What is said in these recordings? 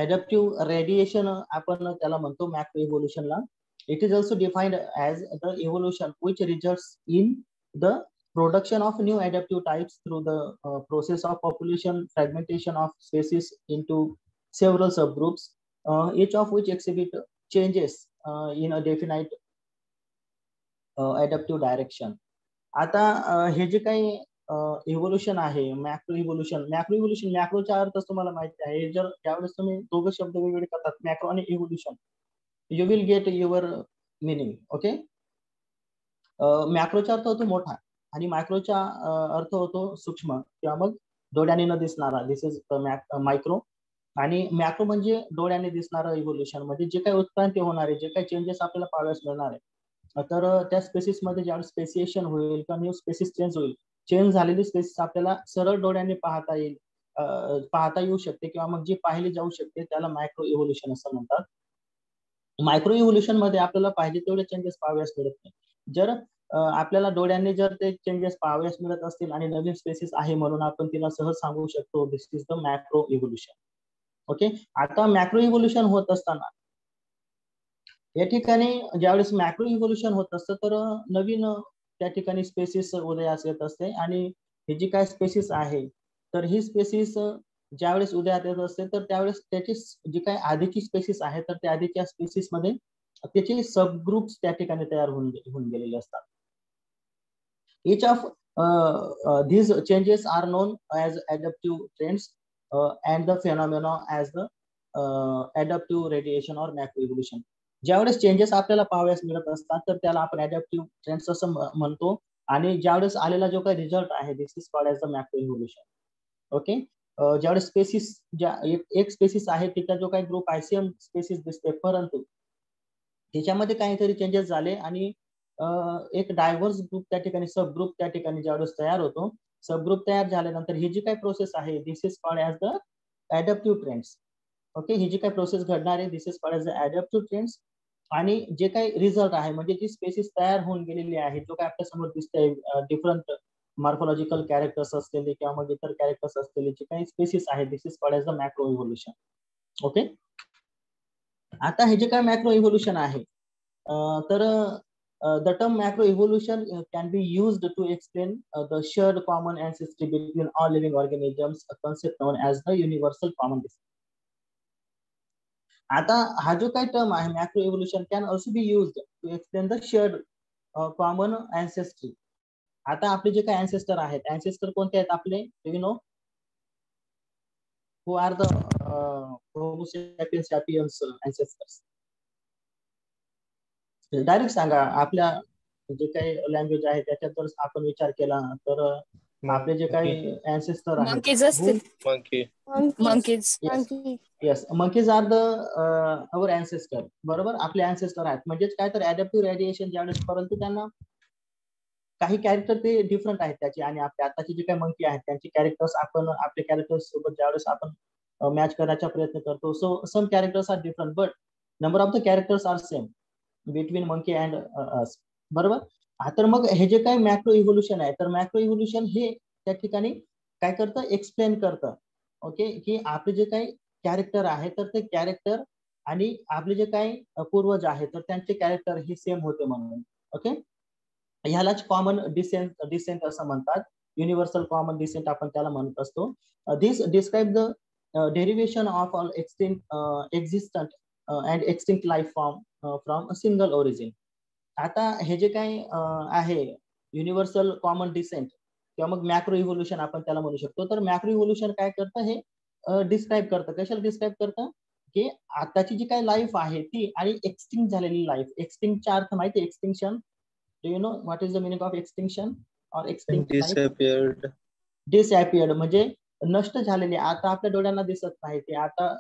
Adaptive radiation आपण त्याला म्हणतो macro इव्होल्युशनला. It is also defined as the evolution which results in the production of new adaptive types through the process of population fragmentation of species into several subgroups, each of which exhibit changes in a definite adaptive direction. आता हे जे काही evolution आहे, macro evolution. मॅक्रोचा अर्थ तुम्हाला माहिती आहे. जर ज्यावेळेस तुम्ही दोघे शब्द वेगवेगळे करतात, मॅक्रो आणि evolution, you will get your meaning. Okay. मॅक्रोचा अर्थ होतो मोठा आणि मायक्रोचा अर्थ होतो सूक्ष्म किंवा मग डोळ्याने न दिसणारा. दिस इज मायक्रो. आणि मॅक्रो म्हणजे डोळ्याने दिसणारं इव्होल्युशन, म्हणजे जे काही उत्क्रांती होणार आहे, जे काही चेंजेस आपल्याला पाहाव्यास मिळणार आहे, तर त्या स्पेसिस मध्ये ज्यावेळेस स्पेसिएशन होईल किंवा न्यू स्पेसिस चेंज होईल, चेंज झालेली स्पेसिस आपल्याला सरळ डोळ्याने पाहता येईल, पाहता येऊ शकते किंवा मग जी पाहिली जाऊ शकते, त्याला मायक्रो इव्होल्युशन असं म्हणतात. मायक्रो इव्होल्युशन मध्ये आपल्याला पाहिजे तेवढे चेंजेस पाहाव्यास मिळत नाही. जर आपल्याला डोळ्यांनी जर ते चेंजेस पाहाव्यास मिळत असतील आणि नवीन स्पेसिस आहे म्हणून आपण तिला सहज सांगू शकतो this is the macro evolution. Okay. आता मॅक्रो इव्होल्युशन होत असताना या ठिकाणी ज्यावेळेस मॅक्रो इव्होल्युशन होत असतं तर नवीन त्या ठिकाणी स्पेसिस उदयास येत असते आणि ही जी काय स्पेसिस आहे तर ही स्पेसिस ज्यावेळेस उदयात येत असते तर त्यावेळेस त्याची जी काही आधीची स्पेसिस आहे तर त्या आधीच्या स्पेसिस मध्ये त्याचे सबग्रुप्स त्या ठिकाणी तयार होऊन गेलेले असतात. Each of these changes are known as adaptive trends and the phenomena as the adaptive radiation or macroevolution. ज्यावेळेस चेंजेस आपल्याला पाहाव्यास मिळत असतात तर त्याला आपण अडॅप्टिव्ह ट्रेंड्स असं म्हणतो आणि ज्यावेळेस आलेला जो काही रिझल्ट आहे this is called as the macro evolution. Okay. ज्यावेळेस स्पेसिस एक स्पेसिस आहे तिचा जो काही ग्रुप आहे सेम स्पेसिस दिसते, परंतु त्याच्यामध्ये काहीतरी चेंजेस झाले आणि एक डायव्हर्स ग्रुप त्या ठिकाणी सब ग्रुप त्या ठिकाणी ज्यावेळेस तयार होतो, सब ग्रुप तयार झाल्यानंतर ही जी काही प्रोसेस आहे this is called as the adaptive trends. Okay. ही जी काही प्रोसेस घडणार आहे this is called as the adaptive trends. आणि जे काही रिझल्ट आहे म्हणजे जी स्पेसिस तयार होऊन गेलेली आहे, जो काही आपल्या समोर दिसतंय डिफरंट मॉर्फोलॉजिकल कॅरेक्टर्स असलेले किंवा मग इतर कॅरेक्टर्स असलेले जे काही स्पेसिस आहे this is called as the macro evolution. Okay. आता हे जे काही मॅक्रो इव्होल्युशन आहे तर the term macroevolution can be used to explain the shared common ancestry between all living organisms, a concept known as the universal common descent. आता हा जो काही टर्म आहे macro evolution can also be used to explain the shared common ancestry. आता आपले जे काही ancestor आहेत, अँसेस्टर कोणते आहेत आपले, you know who are the Homo sapiens sapiens ancestors. Direct सांगा. आपल्या जे काही लँग्वेज आहे त्याच्यात जर आपण विचार केला तर आपले जे काही अँसेस्टर आहेत, मंकीज असतील. Yes, monkeys are the our ancestor. बरोबर, आपले अँसेस्टर आहेत. म्हणजेच काय तर अडॅप्टिव्ह रेडिएशन ज्यावेळेस, परंतु त्यांना काही कॅरेक्टर ते डिफरंट आहेत त्याचे आणि आपल्या आताची जे काही मंकी आहेत त्यांची कॅरेक्टर्स आपण आपल्या कॅरेक्टर्स सोबत ज्यावेळेस आपण मॅच करायचा प्रयत्न करतो, so some characters are different but number of the characters are same between monkey and us. बरोबर. तर मग हे जे काही मॅक्रो इव्होल्युशन आहे तर मॅक्रो इव्होल्युशन हे त्या ठिकाणी काय करतं, एक्सप्लेन करतं. ओके. की आपले जे काही कॅरेक्टर आहे तर ते कॅरेक्टर आणि आपले जे काही पूर्वज आहेत तर त्यांचे कॅरेक्टर हे सेम होते म्हणून. ओके. ह्यालाच कॉमन डिसेंट असं म्हणतात. युनिव्हर्सल कॉमन डिसेंट आपण त्याला म्हणत असतो. This describe the derivation of all existent and extinct life form from a single origin. आता हे जे काही आहे युनिव्हर्सल कॉमन डिसेंट किंवा मग मॅक्रो इव्होल्युशन आपण त्याला म्हणू शकतो. तर मॅक्रो इव्होल्युशन काय करतं, हे डिस्क्राईब करतं. कशाला डिस्क्राईब करतं, की आताची जी काही लाईफ आहे ती आणि एक्सटिंक्ट झालेली लाईफ. एक्सटिंक्टचा अर्थ माहिती आहे, extinction. Do you know what is the meaning of extinction और एक्सटिंक्ट लाईफ? डिसअपियर्ड म्हणजे नष्ट झालेली. आता आपल्या डोळ्यांना दिसत नाही ते. आता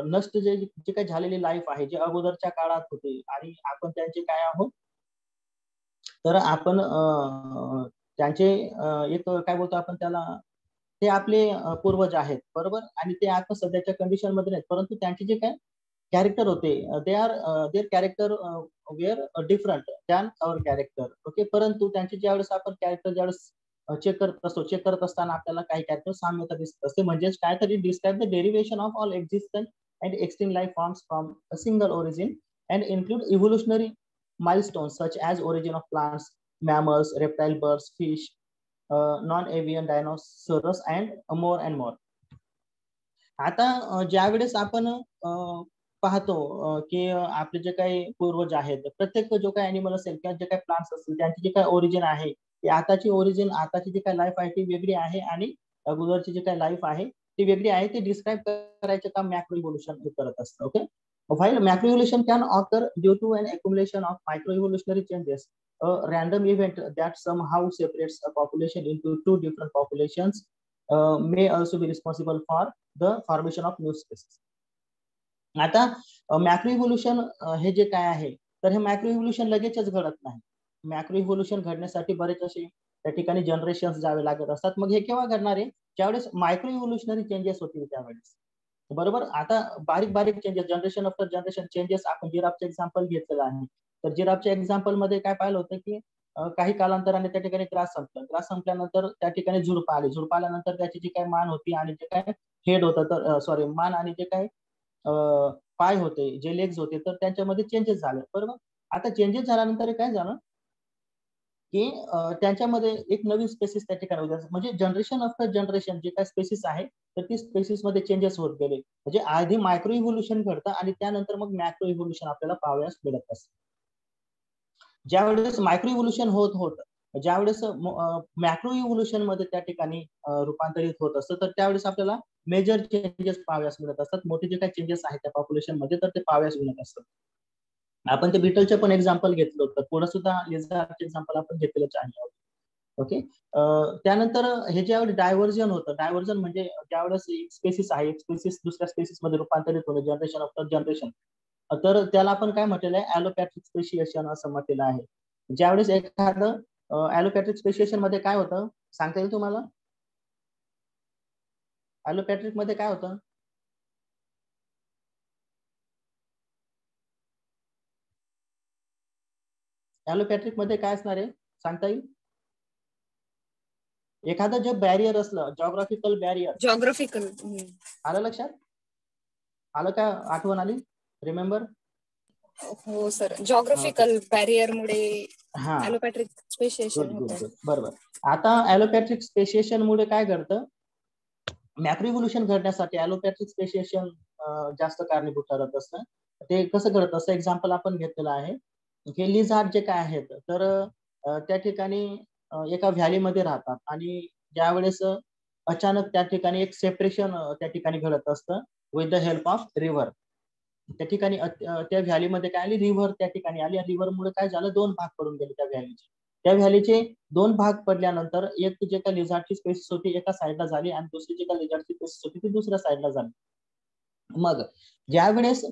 नष्ट जे काही झालेली लाईफ आहे, जे अगोदरच्या काळात होते आणि आपण त्यांचे काय आहोत, तर आपण त्यांचे एक काय बोलतो आपण त्याला, ते आपले पूर्वज आहेत. बरोबर. आणि ते आता सध्याच्या कंडिशन मध्ये नाहीत, परंतु त्यांचे जे काय कॅरेक्टर होते their character were different than our character. Okay. परंतु त्यांचे ज्यावेळेस आपण कॅरेक्टर ज्यावेळेस चेक करत असताना आपल्याला काही कॅरेक्टर साम्यता दिसत असते. म्हणजेच काय तरी describe the derivation of all existent and extinct life forms from a single origin and include evolutionary milestones such as origin of plants, mammals, reptile, birds, fish, non-avian dinosaurs and more. आता ज्या वेळेस आपण पाहतो की आपले जे काही पूर्वज आहेत, प्रत्येक जो काही अॅनिमल असेल किंवा जे काही प्लांट्स असतील त्यांची जे काही ओरिजिन आहे, ती आताची जी काही लाईफ आहे ती वेगळी आहे आणि अगोदरची जी काही लाईफ आहे ती वेगळी आहे. ती डिस्क्राईब करायचं काम मॅक्रो इव्होल्युशन करत असतं. Okay, while macroevolution can occur due to an accumulation of microevolutionary changes, a random event that somehow separates a population into two different populations may also be responsible for the formation of new species. आता macro evolution हे जे काय आहे, तर हे macro evolution लगेचच घडत नाही. मॅक्रो इव्होल्युशन घडण्यासाठी बरेच असे त्या ठिकाणी जनरेशन्स जावे लागत असतात. मग हे केव्हा घडणार आहे? ज्यावेळेस मायक्रो इव्होल्युशनरी चेंजेस होतील त्यावेळेस. बरोबर, आता बारीक बारीक changes, generation after generation changes, आपण जिराफचं एक्झाम्पल घेतलेलं आहे. तर जिराफच्या एक्झाम्पल मध्ये काय पाहिलं होतं की काही कालांतराने त्या ठिकाणी ग्रास संपल्यानंतर त्या ठिकाणी झुडपं आले. झुडपं आल्यानंतर त्याची जी काही मान होती आणि जे काय हेड होतं, तर सॉरी मान आणि जे काय पाय होते, जे लेग्स होते, तर त्यांच्यामध्ये चेंजेस झाले. बरोबर, आता चेंजेस झाल्यानंतर काय झालं की त्यांच्यामध्ये एक नवीन स्पेसिस त्या ठिकाणी होत्या. म्हणजे जनरेशन आफ्टर जनरेशन जे काही स्पेसिस आहे तर ती स्पेसिस मध्ये चेंजेस होत गेले. म्हणजे आधी मायक्रो इव्होल्युशन घडतं आणि त्यानंतर मग मॅक्रो इव्होल्युशन आपल्याला पाहावयास मिळत असतं. ज्यावेळेस मायक्रो इव्होल्युशन होत ज्यावेळेस मॅक्रो इव्होल्युशन मध्ये त्या ठिकाणी रूपांतरित होत असतं, तर त्यावेळेस आपल्याला मेजर चेंजेस पाहावयास मिळत असतात. मोठे जे काही चेंजेस आहेत त्या पॉप्युलेशन मध्ये तर ते पाहावयास मिळत असतात. आपण ते बिटलचे पण एक्झाम्पल घेतलं होतं, पुढे सुद्धा लिझार्डचे एक्झाम्पल आपण घेतलेलंच आहे. ओके, त्यानंतर हे ज्यावेळेस डायव्हर्जन होतं, डायव्हर्जन म्हणजे ज्यावेळेस एक स्पेसिस आहे, एक स्पेसिस दुसऱ्या स्पेसिस मध्ये रूपांतरित होणं, जनरेशन आफ्टर जनरेशन, तर त्याला आपण काय म्हटलेलं आहे? ॲलोपॅट्रिक स्पेशिएशन असं म्हटलेलं आहे. ज्यावेळेस एखादं ॲलोपॅट्रिक स्पेशिएशन मध्ये काय होतं सांगता येईल तुम्हाला? ॲलोपॅट्रिक मध्ये काय होतं? ॲलोपॅट्रिक मध्ये काय असणार आहे सांगता येईल? एखादं जे बॅरियर असलं, जॉग्राफिकल बॅरियर. आलं लक्षात? आलं का? आठवण आली? रिमेंबर? हो सर, जॉग्राफिकल बॅरियर मुळे ॲलोपॅट्रिक स्पेशिएशन गुड. होतं. बरोबर. आता ॲलोपॅट्रिक स्पेशिएशन मुळे काय घडतं? मॅक्रो इव्होल्युशन घडण्यासाठी ॲलोपॅट्रिक स्पेशिएशन जास्त कारणीभूत ठरत असतं. ते कसं घडत असतं? एक्झाम्पल आपण घेतलेलं आहे. हे लिझार्ड जे काय आहेत, तर त्या ठिकाणी एका व्हॅलीमध्ये राहतात आणि ज्यावेळेस अचानक त्या ठिकाणी एक सेपरेशन त्या ठिकाणी घडत असतं with the help of river. त्या ठिकाणी त्या व्हॅलीमध्ये काय आली? रिव्हर त्या ठिकाणी आली आणि रिव्हरमुळे काय झालं? दोन भाग पडून गेले त्या व्हॅलीचे. त्या व्हॅलीचे दोन भाग पडल्यानंतर एक जे काही लिझार्डची स्पेसिस होती एका साईडला झाली आणि दुसरी जी काही लिझार्डची स्पेसिस होती ती दुसऱ्या साईडला झाली. मग ज्यावेळेस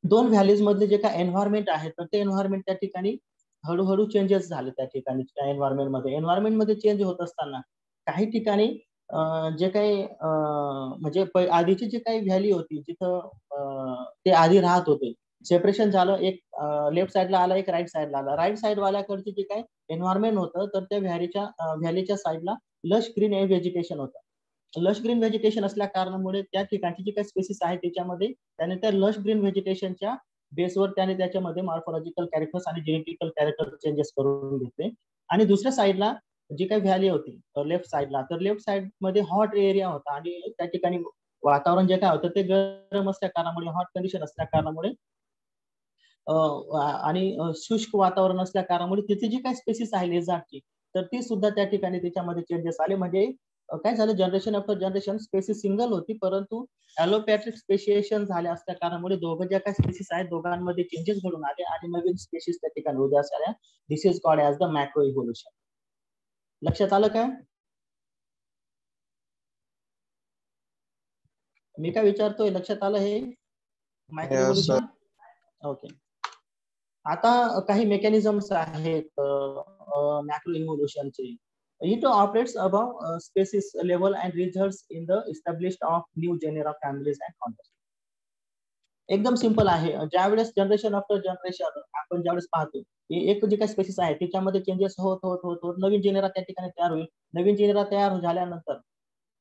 दोन व्हॅलीज मधले जे काही एन्व्हायरमेंट आहे तर ते एन्व्हायरमेंट त्या ठिकाणी हळूहळू चेंजेस झाले. त्या ठिकाणी एन्व्हायरमेंट मध्ये चेंज होत असताना काही ठिकाणी जे काही म्हणजे आधीची जी काही व्हॅली होती जिथं ते आधी राहत होते, सेपरेशन झालं, एक लेफ्ट साईडला आला, एक राईट साईडला आला. राईट साईड वाल्याकडचे जे काही एन्व्हायरमेंट होतं तर त्या व्हॅलीच्या साईडला लश ग्रीन व्हेजिटेशन होतं. लश ग्रीन व्हेजिटेशन असल्या कारणामुळे त्या ठिकाणची जी काही स्पेसिस आहे त्याच्यामध्ये त्याने त्या लश ग्रीन व्हेजिटेशनच्या बेसवर त्याने त्याच्यामध्ये मॉर्फॉलॉजिकल कॅरेक्टर्स आणि जेनेटिकल कॅरेक्टर चेंजेस करून घेतले. आणि दुसऱ्या साईडला जी काही व्हॅली होती लेफ्ट साईडला, तर लेफ्ट साईड मध्ये हॉट एरिया होता आणि त्या ठिकाणी वातावरण जे काय होतं ते गरम असल्या कारणामुळे, हॉट कंडिशन असल्या कारणामुळे आणि शुष्क वातावरण असल्या कारणामुळे तिथे जी काही स्पेसिस आहे लेझार्डची तर ती सुद्धा त्या ठिकाणी त्याच्यामध्ये चेंजेस आले. म्हणजे काय झालं? Generation after generation species single होती, परंतु ॲलोपॅट्रिक स्पेशिएशन झाल्या असल्या कारणामुळे दोघं ज्या काही स्पेसिस आहेत दोघांमध्ये चेंजेस घडून आले आणि नवीन स्पेसिस त्या ठिकाणी उद्या झाल्या. This is called as the macro evolution. लक्षात आलं काय? मी काय विचारतोय लक्षात आलं हे मायक्रो इव्होल्युशन? ओके. आता काही मेकॅनिझम्स आहेत macro इव्होल्युशनचे. It operates above species level and results in the establishment of new genera, families and contexts. एकदम सिंपल आहे. ज्यावेळेस जनरेशन आफ्टर जनरेशन आपण ज्यावेळेस पाहतो एक जे काही स्पेसिस आहे त्याच्यामध्ये चेंजेस होत होत होत होत नवीन जिनेरा त्या ठिकाणी तयार होईल. नवीन जिनेरा तयार झाल्यानंतर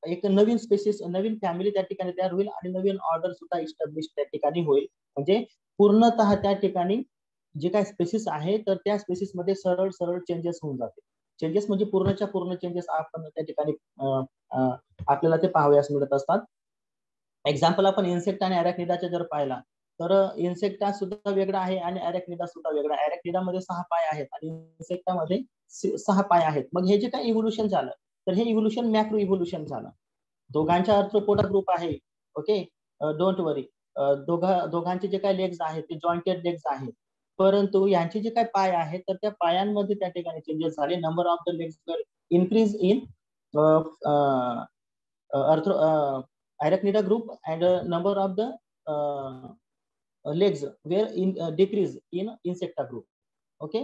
एक नवीन स्पेसिस नवीन फॅमिली त्या ठिकाणी तयार होईल आणि नवीन ऑर्डर सुद्धा इस्टॅब्लिश त्या ठिकाणी होईल. म्हणजे पूर्णतः त्या ठिकाणी जे काही स्पेसिस आहे तर त्या स्पेसिस मध्ये सरळ सरळ चेंजेस होऊन जाते. चेंजेस म्हणजे पूर्णच्या पूर्ण चेंजेस आपण त्या ठिकाणी आपल्याला ते पाहावयास मिळत असतात. एक्झाम्पल आपण इन्सेक्ट आणि अरॅक्निडाचा जर पाहिला तर इन्सेक्टा सुद्धा वेगळा आहे आणि अरॅक्निडा सुद्धा वेगळा आहे. अरॅक्निडामध्ये 6 पाय आहेत आणि इन्सेक्टामध्ये 6 पाय आहेत. मग हे जे काही इव्होल्युशन झालं तर हे इव्होल्युशन मॅक्रो इव्होल्युशन झालं. दोघांच्या आर्थ्रोपोडा ग्रुप आहे. ओके, डोंट वरी. दोघांचे जे काही लेग्स आहेत ते जॉइंटेड लेग्स आहेत. परंतु यांचे जे काही पाय आहेत तर त्या पायांमध्ये त्या ठिकाणी चेंजेस झाले. Number of the legs increase in Arachnida group and number of the legs were decrease in insecta group. Okay,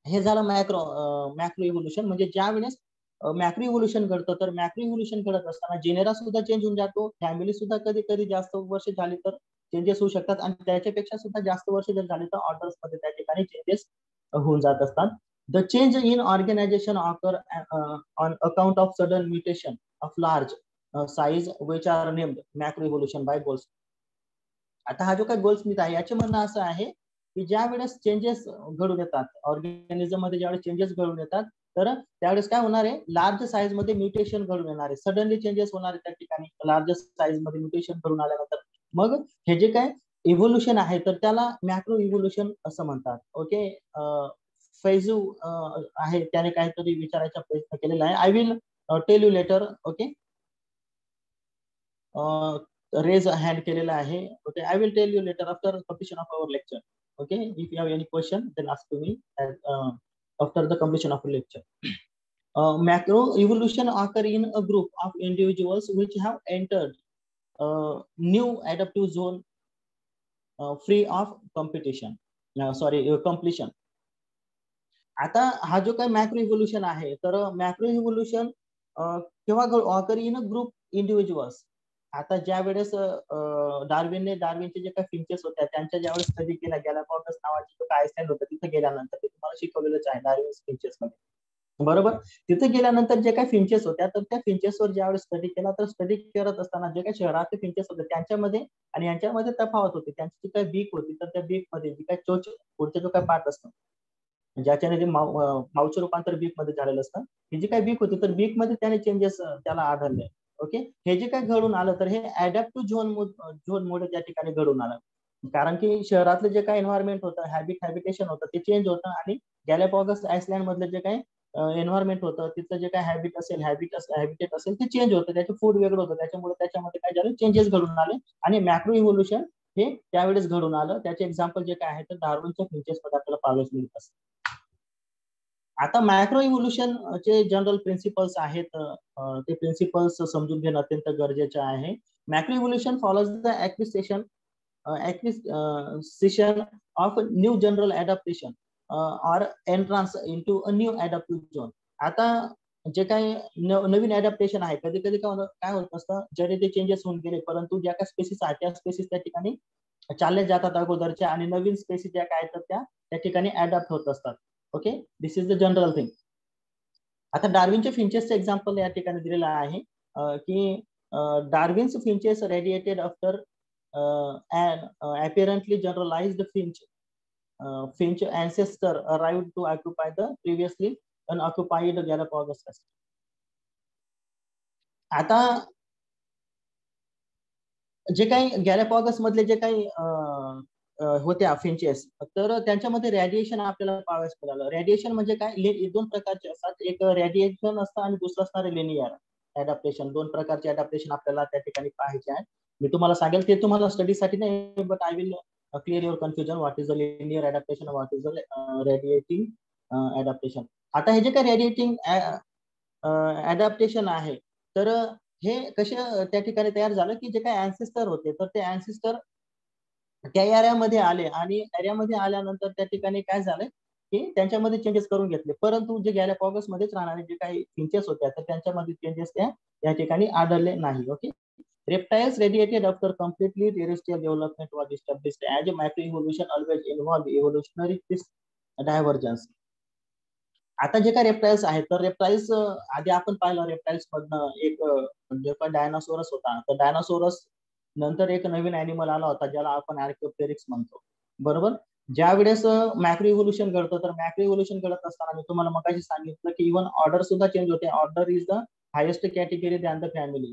हे झालं मॅक्रो इव्होल्युशन. म्हणजे ज्या वेळेस मॅक्रो इव्होल्युशन घडतं तर मॅक्रो इव्होल्युशन घडत असताना जेनेरा सुद्धा चेंज होऊन जातो. फॅमिली सुद्धा कधी कधी जास्त वर्ष झाली तर चेंजेस होऊ शकतात आणि त्याच्यापेक्षा सुद्धा जास्त वर्ष जर झाली तर ऑर्डर्स मध्ये त्या ठिकाणी चेंजेस होऊन जात असतात. The change in organization occur on account of sudden mutation of large size which are named macro evolution by Goldsmith. आता हा जो काही गोल्डस्मिथ आहे याचे म्हणणं असं आहे की ज्या वेळेस चेंजेस घडून येतात ऑर्गॅनिझम मध्ये, ज्यावेळेस चेंजेस घडून येतात तर त्यावेळेस काय होणार आहे, लार्ज साईज मध्ये म्युटेशन घडून येणार आहे. सडनली चेंजेस होणार आहे त्या ठिकाणी लार्ज साईज मध्ये म्युटेशन घडून आल्यानंतर मग हे जे काय इव्होल्युशन आहे तर त्याला मॅक्रो इव्होल्युशन असं म्हणतात. ओके, फैजू आहे त्याने काहीतरी विचारायचा प्रयत्न केलेला आहे. I will tell you later. Okay, raise hand केलेला आहे. Okay, I will tell you later after completion of our lecture. Okay, if you have any question then ask to me after the completion of lecture. Macro evolution occur in a group of individuals which have entered new adaptive zone free of competition. Completion. आता हा जो काही macro evolution आहे तर macro evolution केव्हा occur in a group individuals. आता ज्या वेळेस डार्विनचे जे काही फिंचेस होत्या त्यांच्या ज्यावेळेस स्टडी केला गॅलापागोस नावाची जो काय आयसलँड होतं तिथे गेल्यानंतर ते तुम्हाला शिकवलेलंच आहे डार्विन फिंचेस मध्ये, बरोबर. तिथे गेल्यानंतर जे काही फिंचेस होत्या तर त्या फिंचेसवर ज्यावेळेस स्टडी केला तर स्टडी करत असताना जे काही शहरातले फिंचेस होते त्यांच्यामध्ये आणि यांच्यामध्ये तफावत होती. त्यांची जी काही बीक होती तर त्या बीक मध्ये जी काही चोच पुढचा जो काही पार्ट असतो ज्याच्याने जे माऊचं रूपांतर बीक मध्ये झालेलं असतं, ही जी काही बीक होती तर बीक मध्ये त्याने चेंजेस त्याला आढळले. ओके, हे जे काही घडून आलं तर हे अडॅप्टिव्ह झोन मुळे त्या ठिकाणी घडून आलं. कारण की शहरातलं जे काही एन्व्हायरमेंट होतं, हॅबिटेशन होतं ते चेंज होतं आणि गॅलापागोस आयसलँड मधलं जे काही एन्व्हायरमेंट होतं तिथलं जे काही हॅबिटेट असेल ते चेंज होतं, त्याचं फूड वेगळं होतं, त्याच्यामुळे त्याच्यामध्ये काय झालं चेंजेस घडून आले आणि मॅक्रो इव्होल्युशन हे त्यावेळेस घडून आलं. त्याचे एक्झाम्पल जे काय आहे तर डार्विनच्या फिंचेस मध्ये आपल्याला पाहायला मिळत असतं. आता मॅक्रो इव्होल्युशन चे जनरल प्रिन्सिपल्स आहेत, ते प्रिन्सिपल्स समजून घेणं अत्यंत गरजेचं आहे. Macro evolution follows the acquisition of new general adaptation or entrance into a new adaptive zone. आता जे काही नवीन अडॅप्टेशन आहे कधी कधी काय होत असतं, जरी ते चेंजेस होऊन गेले परंतु ज्या काही स्पेसिस आहेत त्या स्पेसिस त्या ठिकाणी चालले जातात अगोदरच्या आणि नवीन स्पेसिस ज्या काय तर त्या ठिकाणी अडॅप्ट होत असतात. Okay, this is the general thing. आता डार्विनचे फिंचेसचं एक्झाम्पल या ठिकाणी दिलेलं आहे की Darwin's finches radiated after an apparently generalized finch ancestor arrived to occupy the previously unoccupied Galapagos. आता जे काही गॅलापागोस मधले जे काही होत्या फिंचेस तर त्यांच्यामध्ये रेडिएशन आपल्याला पाहावयास मिळालं. रेडिएशन म्हणजे काय, दोन प्रकारचे असतात, एक रेडिएशन असतं आणि दुसरं असणार लिनियर अडॅप्टेशन. दोन प्रकारचे अडॅप्टेशन आपल्याला त्या ठिकाणी पाहायचे आहे. मी तुम्हाला सांगेल ते तुम्हाला स्टडीसाठी नाही, but I will clear your confusion. What is the linear adaptation, what is the radiating adaptation. आता हे जे काही रेडिएटिंग अडॅप्टेशन आहे तर हे कसे त्या ठिकाणी तयार झालं की जे काही अँसेस्टर होते तर ते अँसेस्टर त्या एरियामध्ये आले आणि एरियामध्ये आल्यानंतर त्या ठिकाणी काय झालं की त्यांच्यामध्ये चेंजेस करून घेतले. परंतु जे गॅलापागोस मध्येच राहणारे जे काही फिंचेस होत्या तर त्यांच्यामध्ये चेंजेस त्या ठिकाणी आढळले नाही. Okay, Reptiles radiated after completely terrestrial development was established as a macroevolution always involved evolutionary divergence. आता जे काय रेप्टाइल्स आहेत तर रेप्टाइल्स आधी आपण पाहिलं रेप्टाइल्स मधनं एक जे काय डायनासोरस होता तर डायनासोरस नंतर एक नवीन अॅनिमल आला होता ज्याला आपण आर्किओप्टेरिक्स म्हणतो बरोबर. ज्या वेळेस मॅक्रो इव्होल्युशन घडतं तर मॅक्रो इव्होल्युशन घडत असताना मी तुम्हाला मगाशी सांगितलं की इव्हन ऑर्डर सुद्धा चेंज होते. Order is the highest category than the family.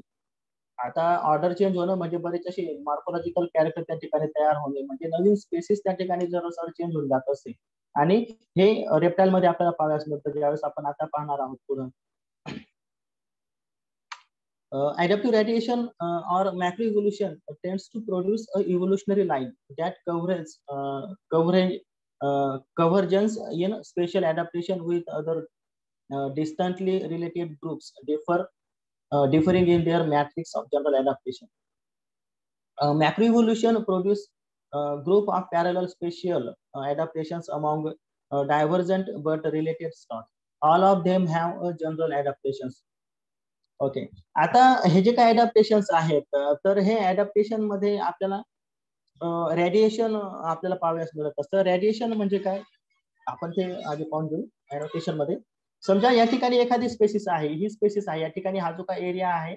आता ऑर्डर चेंज होणं म्हणजे बरेच असे मॉर्फोलॉजिकल कॅरेक्टर त्या ठिकाणी तयार होणे म्हणजे नवीन स्पेसिस त्या ठिकाणी जर चेंज होऊन जात असते आणि हे रेप्टाइल मध्ये आपल्याला पाहायला मिळतं ज्यावेळेस आपण आता पाहणार आहोत पुढे. Adaptive radiation or macroevolution tends to produce a evolutionary line that convergence in spatial adaptation with other distantly related groups differing in their matrix of general adaptation. Macroevolution produce a group of parallel spatial adaptations among divergent but related stocks. All of them have a general adaptations. Okay आता हे जे काय ऍडॅप्टेशन्स आहेत तर हे ऍडॅप्टेशन मध्ये आपल्याला radiation आपल्याला पाहावयास मिळत असतं. रेडिएशन म्हणजे काय आपण ते आधी पाहून घेऊ. ऍडॅप्टेशन मध्ये समजा या ठिकाणी एखादी स्पेसिस आहे ही स्पेसिस आहे या ठिकाणी हा जो काय एरिया आहे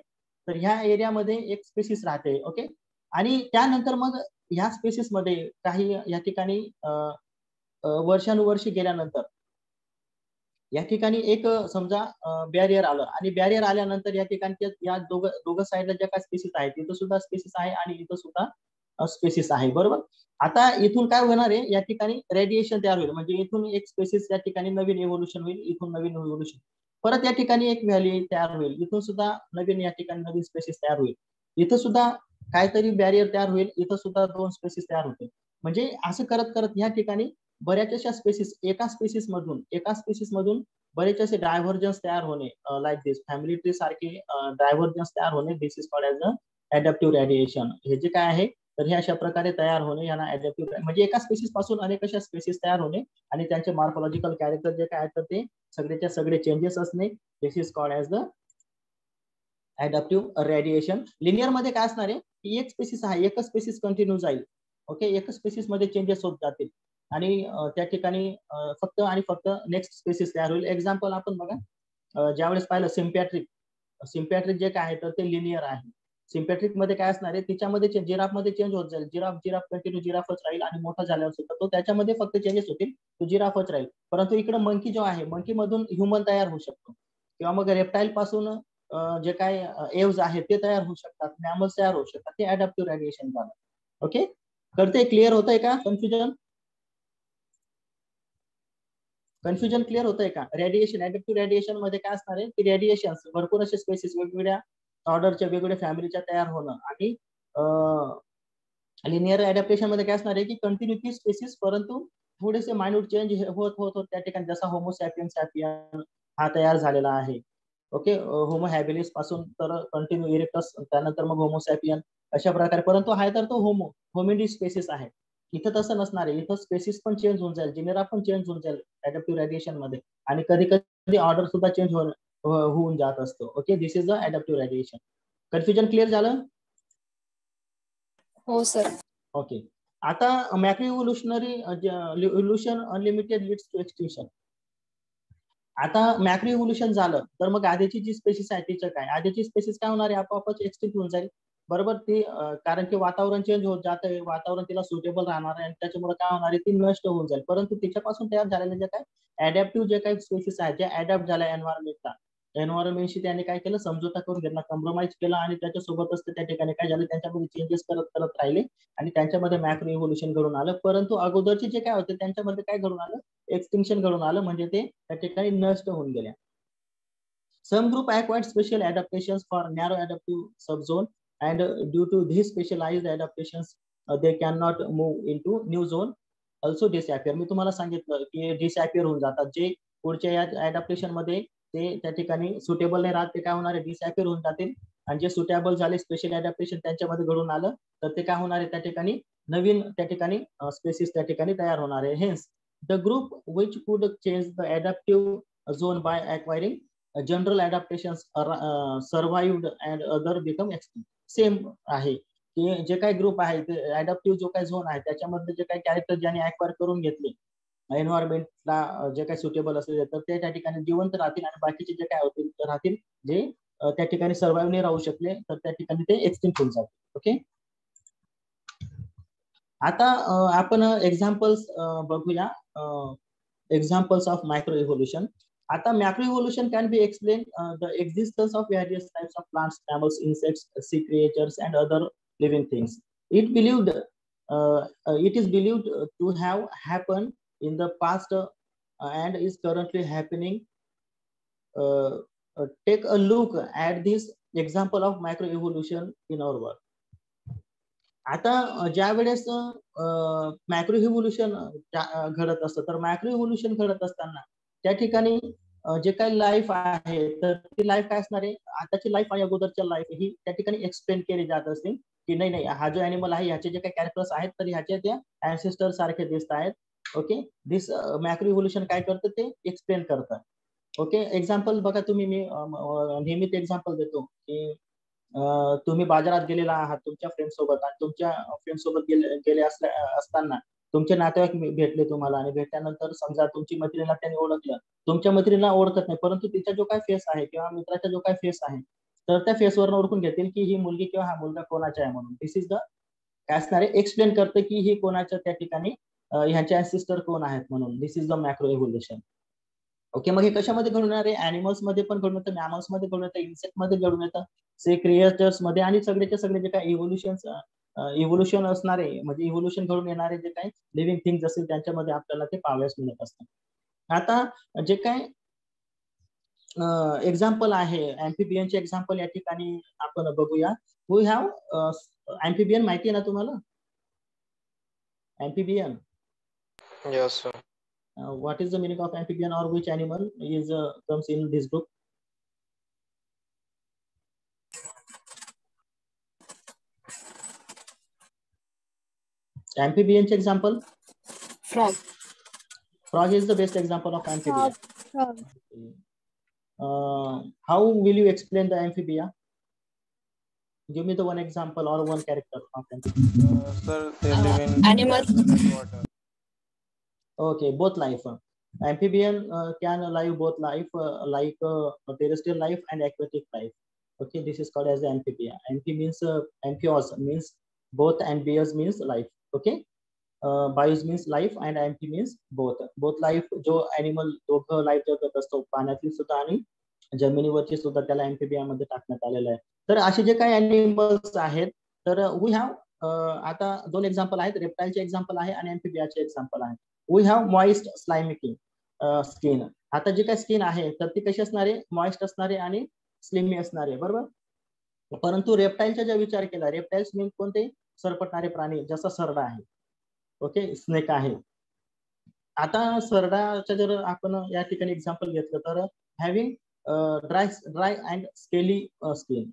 तर ह्या एरियामध्ये एक स्पेसिस राहते ओके आणि त्यानंतर मग ह्या स्पेसिस मध्ये काही या ठिकाणी वर्षानुवर्षे गेल्यानंतर या ठिकाणी एक समजा बॅरियर आलं आणि बॅरियर आल्यानंतर या ठिकाणी या दोघं साईडला ज्या काय स्पेसिस आहेत तिथं सुद्धा स्पेसिस आहे आणि इथं सुद्धा स्पेसिस आहे बरोबर. आता इथून काय होणार आहे या ठिकाणी रेडिएशन तयार होईल म्हणजे इथून एक स्पेसिस या ठिकाणी नवीन इव्होल्युशन होईल इथून नवीन इव्होल्युशन परत या ठिकाणी एक व्हॅली तयार होईल इथून सुद्धा नवीन या ठिकाणी नवीन स्पेसिस तयार होईल इथं सुद्धा काहीतरी बॅरियर तयार होईल इथं सुद्धा दोन स्पेसिस तयार होतील म्हणजे असं करत करत या ठिकाणी बऱ्याच अशा स्पेसिस एका स्पेसिस मधून बरेच असे डायव्हर्जन्स तयार होणे लाईक दिस फॅमिली ट्री सारखे डायव्हर्जन्स तयार होणे this is called as a adaptive radiation. हे जे काय आहे तर हे अशा प्रकारे तयार होणे यांना ऍडॅप्टिव्ह म्हणजे एका स्पेसिस पासून अनेक अशा स्पेसिस तयार होणे आणि त्यांचे मॉर्फोलॉजिकल कॅरेक्टर जे काय तर ते सगळेच्या सगळे चेंजेस असणे this is called as the adaptive radiation. Linear मध्ये काय असणार आहे की एक स्पेसिस आहे एकच स्पेसिस कंटिन्यू जाईल ओके एकच स्पेसिस मध्ये चेंजेस होत जातील आणि त्या ठिकाणी फक्त आणि फक्त नेक्स्ट स्पेसिस तयार होईल. एक्झाम्पल आपण बघा ज्यावेळेस पाहिलं सिम्पॅट्रिक जे काय आहे तर ते लिनियर आहे. सिम्पॅट्रिक मध्ये काय असणार आहे तिच्यामध्ये जिराफ मध्ये चेंज होत जाईल जिराफ कंटिन्यू जिराफच राहील आणि मोठा झाल्यावर सुद्धा तो त्याच्यामध्ये फक्त चेंजेस होतील तो जिराफच राहील परंतु इकडे मंकी जो आहे मंकी मधून ह्युमन तयार होऊ शकतो किंवा मग रेप्टाईल पासून जे काय एव्ज आहेत ते तयार होऊ शकतात मॅमल्स तयार होऊ शकतात ते ऍडॅप्टिव्ह रेडिएशन झालं. ओके करते क्लिअर होतंय का कन्फ्युजन क्लिअर होतंय का. रेडिएशन ऍडॅप्टिव्ह रेडिएशन मध्ये काय असणार आहे की रेडिएशन भरपूर असे स्पेसिस वेगवेगळ्या ऑर्डरच्या वेगवेगळ्या फॅमिलीच्या तयार होणं आणि लिनियर ऍडॅप्टेशन मध्ये काय असणार आहे की कंटिन्युटी स्पेसिस परंतु थोडेसे मायन्यूट चेंज होत त्या ठिकाणी जसा होमो सॅपियन हा तयार झालेला आहे ओके होमो हॅबिलिस पासून तर कंटिन्यू इरेक्टस त्यानंतर मग होमो सॅपियन अशा प्रकारे परंतु हा तर तो होमिडी स्पेसिस आहे. इथं तसं नसणार आहे इथं स्पेसिस पण चेंज होऊन जाईल जिनेरा पण चेंज होऊन जाईल ऍडॅप्टिव्ह रेडिएशन मध्ये आणि कधी कधी ऑर्डर सुद्धा चेंज होऊन जात असतो. Okay this is the adaptive radiation. Confusion clear झालं. हो सर. ओके आता macro evolution unlimited leads to extinction. आता मॅक्रो इव्होल्युशन झालं तर मग आधीची जी स्पेसिस आहे तिचं काय आधीची स्पेसिस काय होणार आहे आपोआपच एक्सटिंक्ट होऊन जाईल बरोबर. ती कारण की वातावरण चेंज होत जात आहे वातावरण तिला सुटेबल राहणार आहे आणि त्याच्यामुळे काय होणार आहे ती नष्ट होऊन जाईल परंतु तिच्यापासून तयार झालेले जे काय ऍडॅप्टिव्ह जे काही स्पेसिस आहे जे ऍडॅप्ट झाल्या एन्व्हायरमेंटशी त्यांनी काय केलं समझोता करून घेतला कॉम्प्रोमाइज केला आणि त्याच्यासोबतच त्या ठिकाणी काय झालं त्यांच्यामध्ये चेंजेस करत राहिले आणि त्यांच्यामध्ये मॅक्रो इव्होल्युशन घडून आलं परंतु अगोदरचे जे काय होते त्यांच्यामध्ये काय घडून आलं एक्सटिंक्शन घडून आलं म्हणजे ते त्या ठिकाणी नष्ट होऊन गेल्या. Some group acquired special adaptations for narrow adaptive subzone and due to these specialized adaptations they cannot move into new zone also disappear. मी तुम्हाला सांगितलं की डिसअपियर होऊन जातात जे पुढच्या या ऍडॅप्टेशन मध्ये ते त्या ठिकाणी सुटेबल नाही राहत ते काय होणार आहे डिसअपियर होऊन जातील आणि जे सुटेबल झाले स्पेशल ऍडॅप्टेशन त्यांच्यामध्ये घडून आलं तर ते काय होणार आहे त्या ठिकाणी नवीन त्या ठिकाणी स्पेसिस त्या ठिकाणी तयार होणार आहे. Hence the group which could change the adaptive zone by acquiring general adaptations survived and other become extinct. Same आहे की जे काही ग्रुप आहे ते ऍडॅप्टिव्ह जो काही झोन आहे त्याच्यामध्ये जे काही कॅरेक्टर ज्यांनी ऍक्वायर करून घेतले एन्व्हायरमेंटला जे काही सुटेबल असेल तर ते त्या ठिकाणी जिवंत राहतील आणि बाकीचे जे काय होतील राहतील जे त्या ठिकाणी सर्व्हाइव्ह नाही राहू शकले तर त्या ठिकाणी ते एक्सटिंक्ट होऊन जातील. ओके, आता आपण एक्झाम्पल्स बघूया. Examples of micro evolution. आता macro evolution can be explain the existence of various types of plants, mammals, insects, sea creatures and other living things. It is believed to have happened in the past and is currently happening. Take a look at this example of microevolution in our world. आता ज्या वेळेस macro evolution घडत असतं तर macro evolution घडत असताना त्या ठिकाणी जे काही लाईफ आहे तर ती लाईफ काय असणार आहे, आताची लाईफ आणि अगोदरच्या लाईफ ही त्या ठिकाणी एक्सप्लेन केली जात असते की नाही नाही हा जो अॅनिमल आहे ह्याचे जे काही कॅरेक्टर्स आहेत तर ह्याच्या त्या अँसेस्टर सारखे दिसत आहेत. ओके, दिस मॅक्रो इव्होल्युशन काय करतं ते एक्सप्लेन करतं. ओके, एक्झाम्पल बघा तुम्ही, मी नेहमीच एक्झाम्पल देतो की तुम्ही बाजारात गेलेला आहात तुमच्या फ्रेंड सोबत आणि तुमच्या फ्रेंड सोबत गेले असताना तुमचे नातेवाईक भेटले तुम्हाला आणि भेटल्यानंतर समजा तुमची मैत्रिणीला त्यांनी ओळखलं, तुमच्या मैत्रिणीला ओळखत नाही परंतु तिचा जो काय फेस आहे किंवा मित्राचा जो काय फेस आहे तर त्या फेसवरून ओळखून घेतील की ही मुलगी किंवा हा मुलगा कोणाचा आहे म्हणून. दिस इज द काय असणारे एक्सप्लेन करते की ही कोणाच्या त्या ठिकाणी ह्याचे असिस्टर कोण आहेत म्हणून. This is the macro evolution. Okay, मग हे कशामध्ये घडून येणार आहे, अॅनिमल्स मध्ये पण घडून येतं, मॅमल्स मध्ये घडून येतं, इन्सेक्ट मध्ये घडून येतं, से क्रिएचर्स मध्ये आणि सगळेचे सगळे जे काही इव्होल्युशन असणारे म्हणजे इव्होल्युशन घडून येणारे जे काही लिव्हिंग थिंग्स असतील त्यांच्यामध्ये आपल्याला ते पाहावयास मिळत असतं. आता जे काय एक्झाम्पल आहे अँफिबियनचे एक्झाम्पल या ठिकाणी आपण बघूया. वी हॅव अँफिबियन, माहिती आहे ना तुम्हाला amphibian? Yes, sir. What is the meaning of amphibian or which animal is comes in this group? Amphibian example? Frog. Frog is the best example of amphibian. Frog. How will you explain the amphibia? Give me the one example or one character of amphibian. Sir, they live in Animal. water. Okay, both life. Amphibian can live both life like terrestrial life and aquatic life. Okay, this is called as the amphibia. Amphi means amphios means both, and bios means life. Okay, bios means life and amphi means both. Both life जो animal दोघं life जगत असतो पाण्यातील सुद्धा आणि जमिनीवरची सुद्धा त्याला अँफिबिया मध्ये टाकण्यात आलेलं आहे. तर असे जे काही अॅनिमल्स आहेत तर वी हॅव आता दोन एक्झाम्पल आहेत, रेप्टाइलचे एक्झाम्पल आहे आणि अँफिबियाचे एक्झाम्पल आहे. We have moist slimy skin. आता जी काही स्किन आहे तर ती कशी असणार आहे, मॉइस्ट असणार आहे आणि स्लिमी असणार आहे, बरोबर. परंतु रेप्टाइलचा जर विचार केला, रेप्टाइल्स मीन कोणते, सरपटणारे प्राणी, जसा सरडा आहे. ओके, स्नेक आहे. आता सरडाचं जर आपण या ठिकाणी एक्झाम्पल घेतलं तर having dry and scaly skin.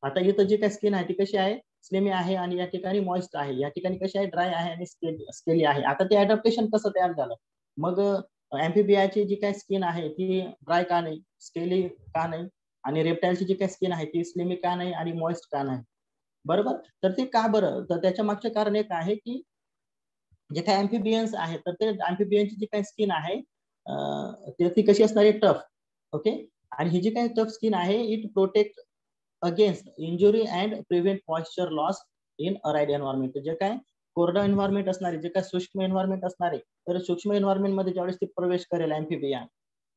आता इथं जी काही स्किन आहे ती कशी आहे, स्लिमी आहे आणि या ठिकाणी मॉइस्ट आहे. या ठिकाणी कशी आहे, ड्राय आहे आणि स्केली आहे. आता ते अडॅप्टेशन कसं तयार झालं, मग अँफिबियाची जी काही स्किन आहे ती ड्राय का नाही, स्केली का नाही, आणि रेप्टाइलची जी काही स्किन आहे ती स्लिमी का नाही आणि मॉइस्ट का नाही, बरोबर. तर ते का बरं, तर त्याच्या मागचे कारण एक आहे की जे काही अँफिबियन्स आहेत तर ते अँफिबियनची जी काही स्किन आहे ती कशी असणार आहे, टफ. ओके, आणि ही जी काही टफ स्किन आहे it protect against injury and prevent moisture loss in aired environment. जे काय कोरडं एन्व्हायरमेंट असणारे, जे काय सूक्ष्म एन्व्हायरमेंट असणारे, तर सूक्ष्म एन्व्हायरमेंट मध्ये ज्यावेळेस ती प्रवेश करेल अँफिबिया,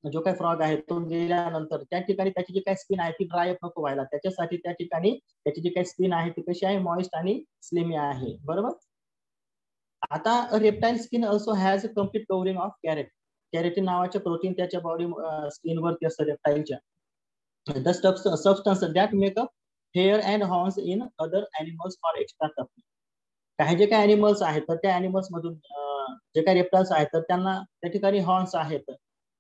जो काही फ्रॉग आहे तो गेल्यानंतर त्या ठिकाणी त्याची जी काही स्किन आहे ती ड्राय नको व्हायला, त्याच्यासाठी त्या ठिकाणी त्याची जी काही स्किन आहे ती कशी आहे, मॉइस्ट आणि स्लिमी आहे, बरोबर. आता reptile skin also has a complete covering of keratin नावाचे प्रोटीन त्याच्या बॉडी स्किन वरती असतं रेप्टाइलच्या. The substance that make up hair and horns in other animals for extra tough. काही जे काही अॅनिमल्स आहेत तर त्या अॅनिमल्स मधून जे काही रेप्टाइल्स आहेत तर त्यांना त्या ठिकाणी हॉर्न्स आहेत.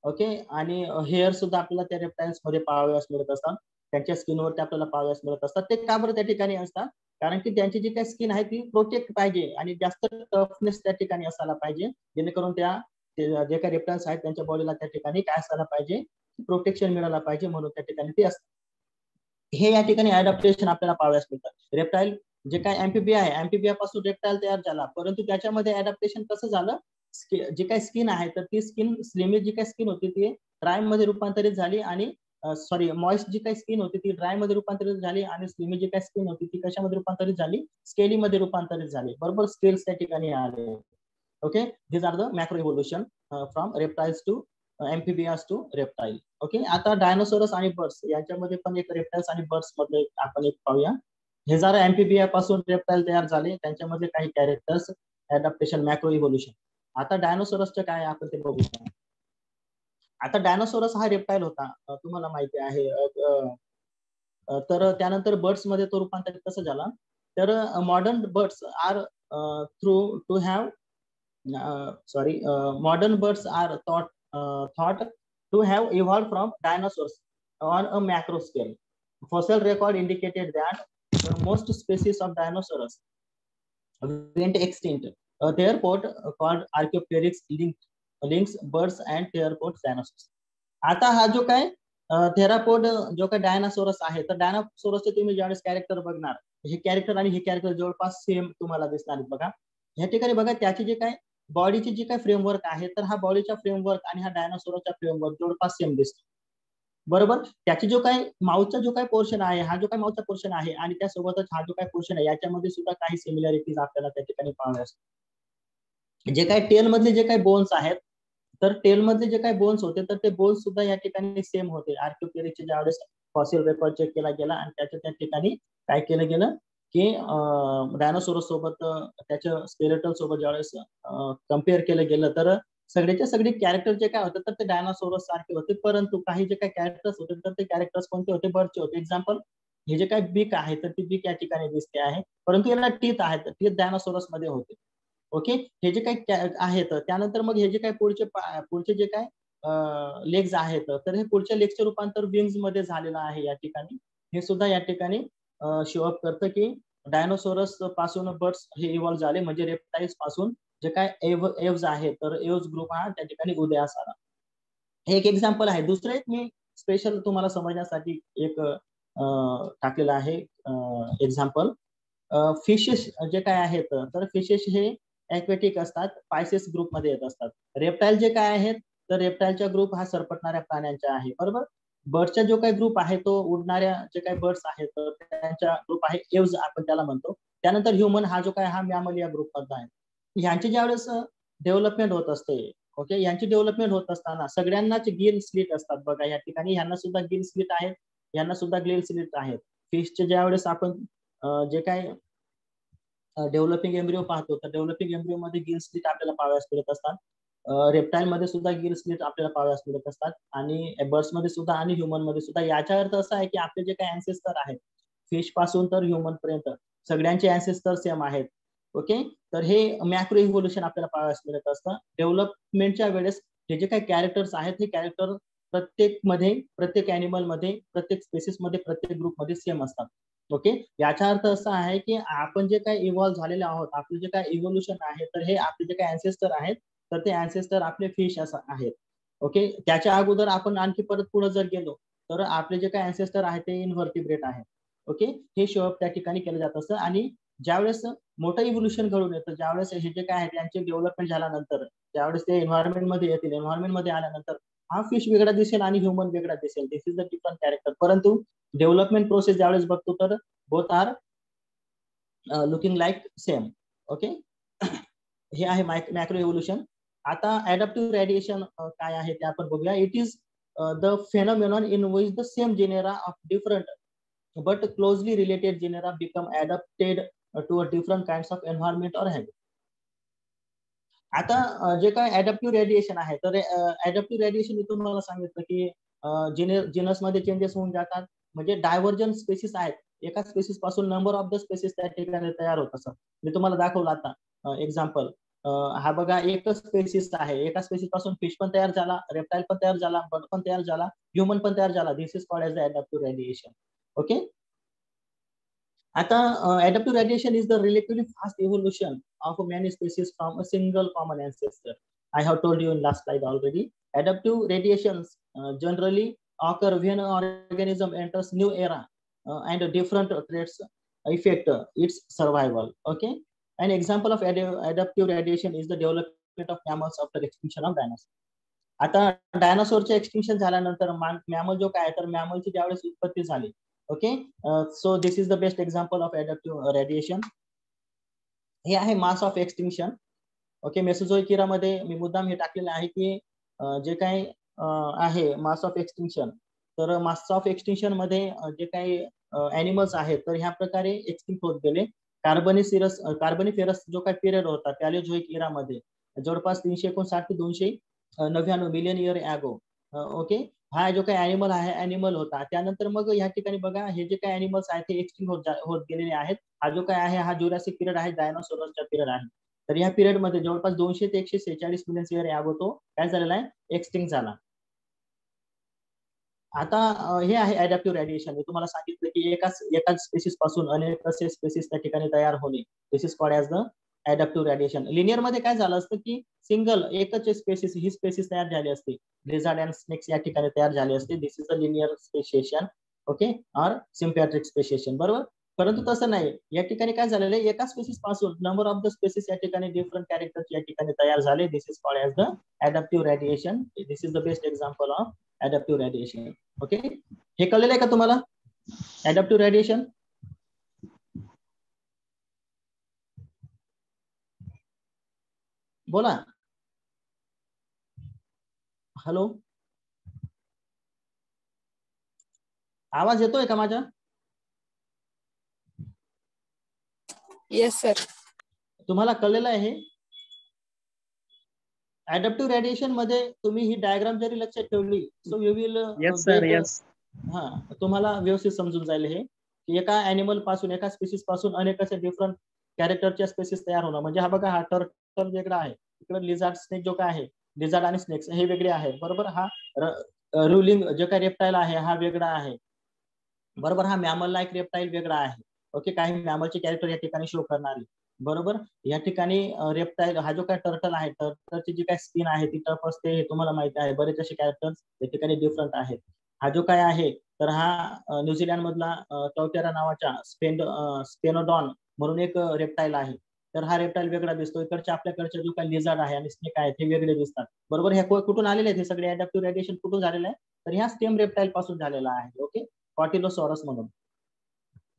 ओके, आणि हेअर सुद्धा आपल्याला त्या रेप्टाइल्स मध्ये पाहावयास मिळत असतात, त्यांच्या स्किनवरती आपल्याला पाहावयास मिळत असतात. ते का बरं त्या ठिकाणी असतात, कारण की त्यांची जी काही स्किन आहे ती प्रोटेक्ट पाहिजे आणि जास्त टफनेस त्या ठिकाणी असायला पाहिजे, जेणेकरून त्या जे काही रेप्टाइल्स आहेत त्यांच्या बॉडीला त्या ठिकाणी काय असायला पाहिजे, प्रोटेक्शन मिळायला पाहिजे, म्हणून त्या ठिकाणी ते असतात. हे या ठिकाणी अडॅप्टेशन आपल्याला पाहाव्यास मिळतं. रेप्टाईल जे काय अँफिबिया आहे, अँफिबिया पासून रेप्टाईल तयार झाला, परंतु त्याच्यामध्ये अडॅप्टेशन कसं झालं, जे काही स्किन आहे तर ती स्किन स्लिमी जी काही स्किन होती ती ड्राय मध्ये रूपांतरित झाली आणि सॉरी मॉइस्ट जी काही स्किन होती ती ड्राय मध्ये रूपांतरित झाली आणि स्लिमी जी काही स्किन होती ती कशामध्ये रूपांतरित झाली, स्केली मध्ये रूपांतरित झाली. बरोबर, स्केल्स त्या ठिकाणी आले. Okay, these are the macro evolution from reptiles to amphibians to reptile. Okay, आता डायनोसॉरस आणि बर्ड्स यांच्यामध्ये पण एक रेप्टाइल्स आणि बर्ड्स मध्ये आपण एक पाहूया. हे जरा अँफिबिया पासून रेप्टाइल तयार झाले, त्यांच्यामध्ये काही कॅरेक्टर्स, अडॅप्टेशन, मॅक्रो इव्होल्युशन. आता डायनोसॉरसचं काय आपण ते बघूया. आता डायनोसॉरस हा रेप्टाइल होता, तुम्हाला माहिती आहे. तर त्यानंतर बर्ड्स मध्ये तो रूपांतरित कसं झाला, तर modern birds are through to have modern birds are thought to have evolved from dinosaurs on a macro scale. Fossil record indicated that most species of dinosaurs went extinct. A theropod called Archaeopteryx links birds and theropod dinosaurs. आता हा जो काय थेरापोड जो काय dinosaurs आहे, तर डायनासोरसचे तुम्ही ज्यावेळेस कॅरेक्टर बघणार, हे कॅरेक्टर आणि हे कॅरेक्टर जवळपास सेम तुम्हाला दिसणार. बघा या ठिकाणी, बघा त्याची जे काय बॉडीची जी काय फ्रेमवर्क आहे, तर हा बॉडीचा फ्रेमवर्क आणि हा डायनासोरचा फ्रेमवर्क जवळपास सेम दिसतो. बरोबर, त्याची जो काय माउथचा जो काय पोर्शन आहे, हा जो काय माउथचा पोर्शन आहे आणि त्यासोबतच हा जो काय पोर्शन आहे, याच्यामध्ये सुद्धा काही सिमिलॅरिटीज आपल्याला त्या ठिकाणी पाहाव्यास. जे काय टेल मधले जे काही बोन्स आहेत, तर टेल मधले जे काही बोन्स होते तर ते बोन्स सुद्धा या ठिकाणी सेम होते. आर्किओपेरिक्सचे ज्यावेळेस फॉसिल रेकॉर्ड चेक केला गेला आणि त्या ठिकाणी काय केलं गेलं की डायनासोरस सोबत त्याच्या स्केलेटल सोबत ज्यावेळेस कम्पेअर केलं गेलं, तर सगळ्याच्या सगळे कॅरेक्टर जे काय होते तर ते डायनासोरस सारखे होते, परंतु काही जे काही कॅरेक्टर्स होते तर ते कॅरेक्टर्स कोणते होते, बर्डचे होते. एक्झाम्पल, हे जे काही बीक आहे तर ती बीक या ठिकाणी दिसते आहे, परंतु याला टीथ आहेत, टीथ डायनासोरस मध्ये होते. ओके, हे जे काही आहेत, त्यानंतर मग हे जे काही पुढचे जे काय लेग्स आहेत, तर हे पुढच्या लेग्सचे रूपांतर विंग्स मध्ये झालेलं आहे या ठिकाणी. हे सुद्धा या ठिकाणी शो अप करतं की डायनोसोरस पासून बर्ड्स हे इव्हॉल्व्ह झाले, म्हणजे रेप्टाइल्स पासून जे काय एव्स आहे तर एव्स ग्रुप हा त्या ठिकाणी उदयास आला. हे एक एक्झाम्पल आहे. दुसरं एक मी स्पेशल तुम्हाला समजण्यासाठी एक टाकलेलं आहे एक्झाम्पल. फिशेस जे काय आहेत, तर फिशेस हे ऍक्वेटिक असतात, पायसेस ग्रुप मध्ये येत असतात. रेप्टाइल जे काय आहेत, तर रेप्टाइलचा ग्रुप हा सरपटणाऱ्या प्राण्यांचा आहे. बरोबर, बर्डचा जो काही ग्रुप आहे तो उडणाऱ्या जे काही बर्ड्स आहेत तर त्यांचा ग्रुप आहे एव्स, आपण त्याला म्हणतो. त्यानंतर ह्युमन हा जो काय हा मॅमल या ग्रुप मधला आहे. ह्यांची ज्यावेळेस डेव्हलपमेंट होत असते, ओके, यांची डेव्हलपमेंट होत असताना सगळ्यांनाच गिल स्लिट असतात. बघा या ठिकाणी ह्यांना सुद्धा गिल स्लिट आहेत, यांना सुद्धा ग्लिल स्लिट आहेत. फिशचे ज्यावेळेस आपण जे काय डेव्हलपिंग एम्ब्रिओ पाहतो, तर डेव्हलपिंग एम्ब्रिओ मध्ये गिल स्लिट आपल्याला पाहाव्यास मिळत असतात. रेप्टाइल मध्ये सुद्धा गिल स्लिट आपल्याला पाहाव्यास मिळत असतात आणि बर्ड्स मध्ये सुद्धा आणि ह्युमन मध्ये सुद्धा. याचा अर्थ असा आहे की आपले जे काही अँसेस्टर आहेत, फिश पासून तर ह्युमन पर्यंत सगळ्यांचे अँसेस्टर सेम आहेत. ओके, तर हे मॅक्रो इव्होल्युशन आपल्याला पाहाव्यास मिळत असतं. डेव्हलपमेंटच्या वेळेस हे जे काही कॅरेक्टर्स आहेत, हे कॅरेक्टर प्रत्येक अॅनिमल मध्ये, प्रत्येक स्पेसिस मध्ये, प्रत्येक ग्रुप मध्ये सेम असतात. ओके, याचा अर्थ असा आहे की आपण जे काही इव्हॉल्व्ह झालेले आहोत, आपले जे काही इव्होल्युशन आहे, तर हे आपले जे काही अँसेस्टर आहेत तर ते अँसेस्टर आपले फिश असं आहेत. ओके, त्याच्या अगोदर आपण आणखी परत पुढे जर गेलो तर आपले जे काही अँसेस्टर आहेत ते इनव्हर्टिब्रेट आहेत. ओके, हे शोअप त्या ठिकाणी केलं जात असतं. आणि ज्यावेळेस मोठं इव्होल्युशन घडून येतं, ज्यावेळेस हे जे काय आहे त्यांचे डेव्हलपमेंट झाल्यानंतर ज्यावेळेस ते एन्व्हायरमेंट मध्ये येतील, एन्व्हायरमेंट मध्ये आल्यानंतर हा फिश वेगळा दिसेल आणि ह्युमन वेगळा दिसेल. This is the different character. परंतु डेव्हलपमेंट प्रोसेस ज्यावेळेस बघतो तर both are looking like same. Okay, हे आहे मॅक्रो इव्होल्युशन. आता अडॅप्टिव्ह रेडिएशन काय आहे ते आपण बघूया. It is the phenomenon in which the same genera of different but closely related genera become adapted to a different kinds of environment or habit. आता जे काय अडॅप्टिव्ह रेडिएशन आहे, तर अडॅप्टिव्ह रेडिएशन मी तुम्हाला सांगितलं की जिनस मध्ये चेंजेस होऊन जातात, म्हणजे डायव्हर्जन स्पेसिस आहेत, एका स्पेसिस पासून नंबर ऑफ द स्पेसिस त्या ठिकाणी तयार होत असतात. मी तुम्हाला दाखवलं आता एक्झाम्पल. हा बघा एकच स्पेसिस आहे, एका स्पेसिस पासून फिश पण तयार झाला, रेप्टाइल पण तयार झाला, बर्ड पण तयार झाला, ह्युमन पण तयार झाला. This is called as adaptive radiation. Okay, आता adaptive radiation is the relatively fast evolution of many species from a single common ancestor. I have told you in last slide already. Adaptive radiations generally occur when an organism enters new era and different traits affect its survival. Okay, an example of adaptive radiation is the development of mammals after extinction of dinosaurs. आता डायनासोरचे extinction झाल्यानंतर mammal जो काय तर मॅमलची ज्यावेळेस उत्पत्ती झाली. Okay, so this is the best example of adaptive radiation. हे आहे मास ऑफ एक्सटिंक्शन. ओके, मेसोझोइक इरामध्ये मी मुद्दाम हे टाकलेलं आहे की जे काही आहे मास ऑफ एक्सटिंक्शन, तर मास ऑफ एक्सटिंक्शन मध्ये जे काही ॲनिमल्स आहेत तर ह्या प्रकारे एक्सटिंक्ट होत गेले. कार्बनिफेरस जो काही पिरियड होता पॅलिओझोइक इरामध्ये जवळपास 359 ते 299 मिलियन इयर ॲगो. ओके, हा जो काही ॲनिमल आहे ॲनिमल होता. त्यानंतर मग ह्या ठिकाणी बघा हे जे काही ॲनिमल्स आहेत ते एक्सटिंक्ट होत गेलेले आहेत. हा जो काय आहे हा ज्युरासिक पिरियड आहे, डायनासोरसचा पिरियड आहे. तर या पिरियड मध्ये जवळपास 200 ते 146 मिलियन इयर ॲगो तो काय झालेला आहे, एक्सटिंक्ट झाला. आता हे आहे ॲडॅप्टिव्ह रेडिएशन. मी तुम्हाला सांगितलं की एकाच स्पेसिस पासून अनेक असे स्पेसिस त्या ठिकाणी तयार होणे. This is called as the adaptive radiation. Linear मध्ये काय झालं असतं की सिंगल एकच स्पेसिस ही स्पेसिस तयार झाली असते. लिझार्ड अँड स्नेक्स या ठिकाणी तयार झाले असते. This is the linear speciation. Okay, or sympatric speciation. बरोबर, परंतु तसं नाही. या ठिकाणी काय झालेलं आहे, एका स्पेसिस पासून नंबर ऑफ द स्पेसिस या ठिकाणी डिफरंट कॅरेक्टर्स या ठिकाणी तयार झाले. This is called as the adaptive radiation. This is the best example of adaptive radiation. Okay, हे कळलेलं आहे का तुम्हाला ॲडॅप्टिव्ह रेडिएशन? बोला. हॅलो, आवाज येतोय का माझा? Yes sir. तुम्हाला कळलेलं आहे? ॲडॅप्टिव्ह रेडिएशन मध्ये तुम्ही ही डायग्राम जरी लक्षात ठेवली सो यू विल तुम्हाला व्यवस्थित समजून जाईल हे की एका ॲनिमल पासून एका स्पेसिस पासून अनेक असे डिफरंट कॅरेक्टरच्या स्पेसिस तयार होणं. म्हणजे हा बघा हा टर्टल वेगळा आहे, इकडे लिझार्ड स्नेक जो काय आहे, लिझार्ड आणि स्नेक्स हे वेगळे आहेत. बरोबर, हा रुलिंग जे काही रेप्टाईल आहे हा वेगळा आहे. बरोबर, हा मॅमल लाईक रेप्टाईल वेगळा आहे. ओके, काही मॅमलचे कॅरेक्टर या ठिकाणी शो करणारे. बरोबर, या ठिकाणी रेप्टाईल हा जो काय टर्टल आहे, टर्टलची जी काय स्किन आहे ती टफ असते हे तुम्हाला माहिती आहे. बरेच असे कॅरेक्टर्स या ठिकाणी डिफरंट आहेत. हा जो काय आहे तर हा न्यूझीलंड मधला टॉटेरा नावाच्या स्पेनोडॉन म्हणून एक रेप्टाईल आहे. तर हा रेप्टाईल वेगळा दिसतो. इकडच्या आपल्याकडच्या जो काही लिझार्ड आहे आणि स्नेक आहे ते वेगळे दिसतात. बरोबर, ह्या कुठून आलेले आहेत हे सगळे ॲडॅप्टिव्ह रेडिएशन कुठून झालेलं आहे तर ह्या स्टेम रेप्टाईल पासून झालेला आहे. ओके, कॉटिलोसॉरस म्हणून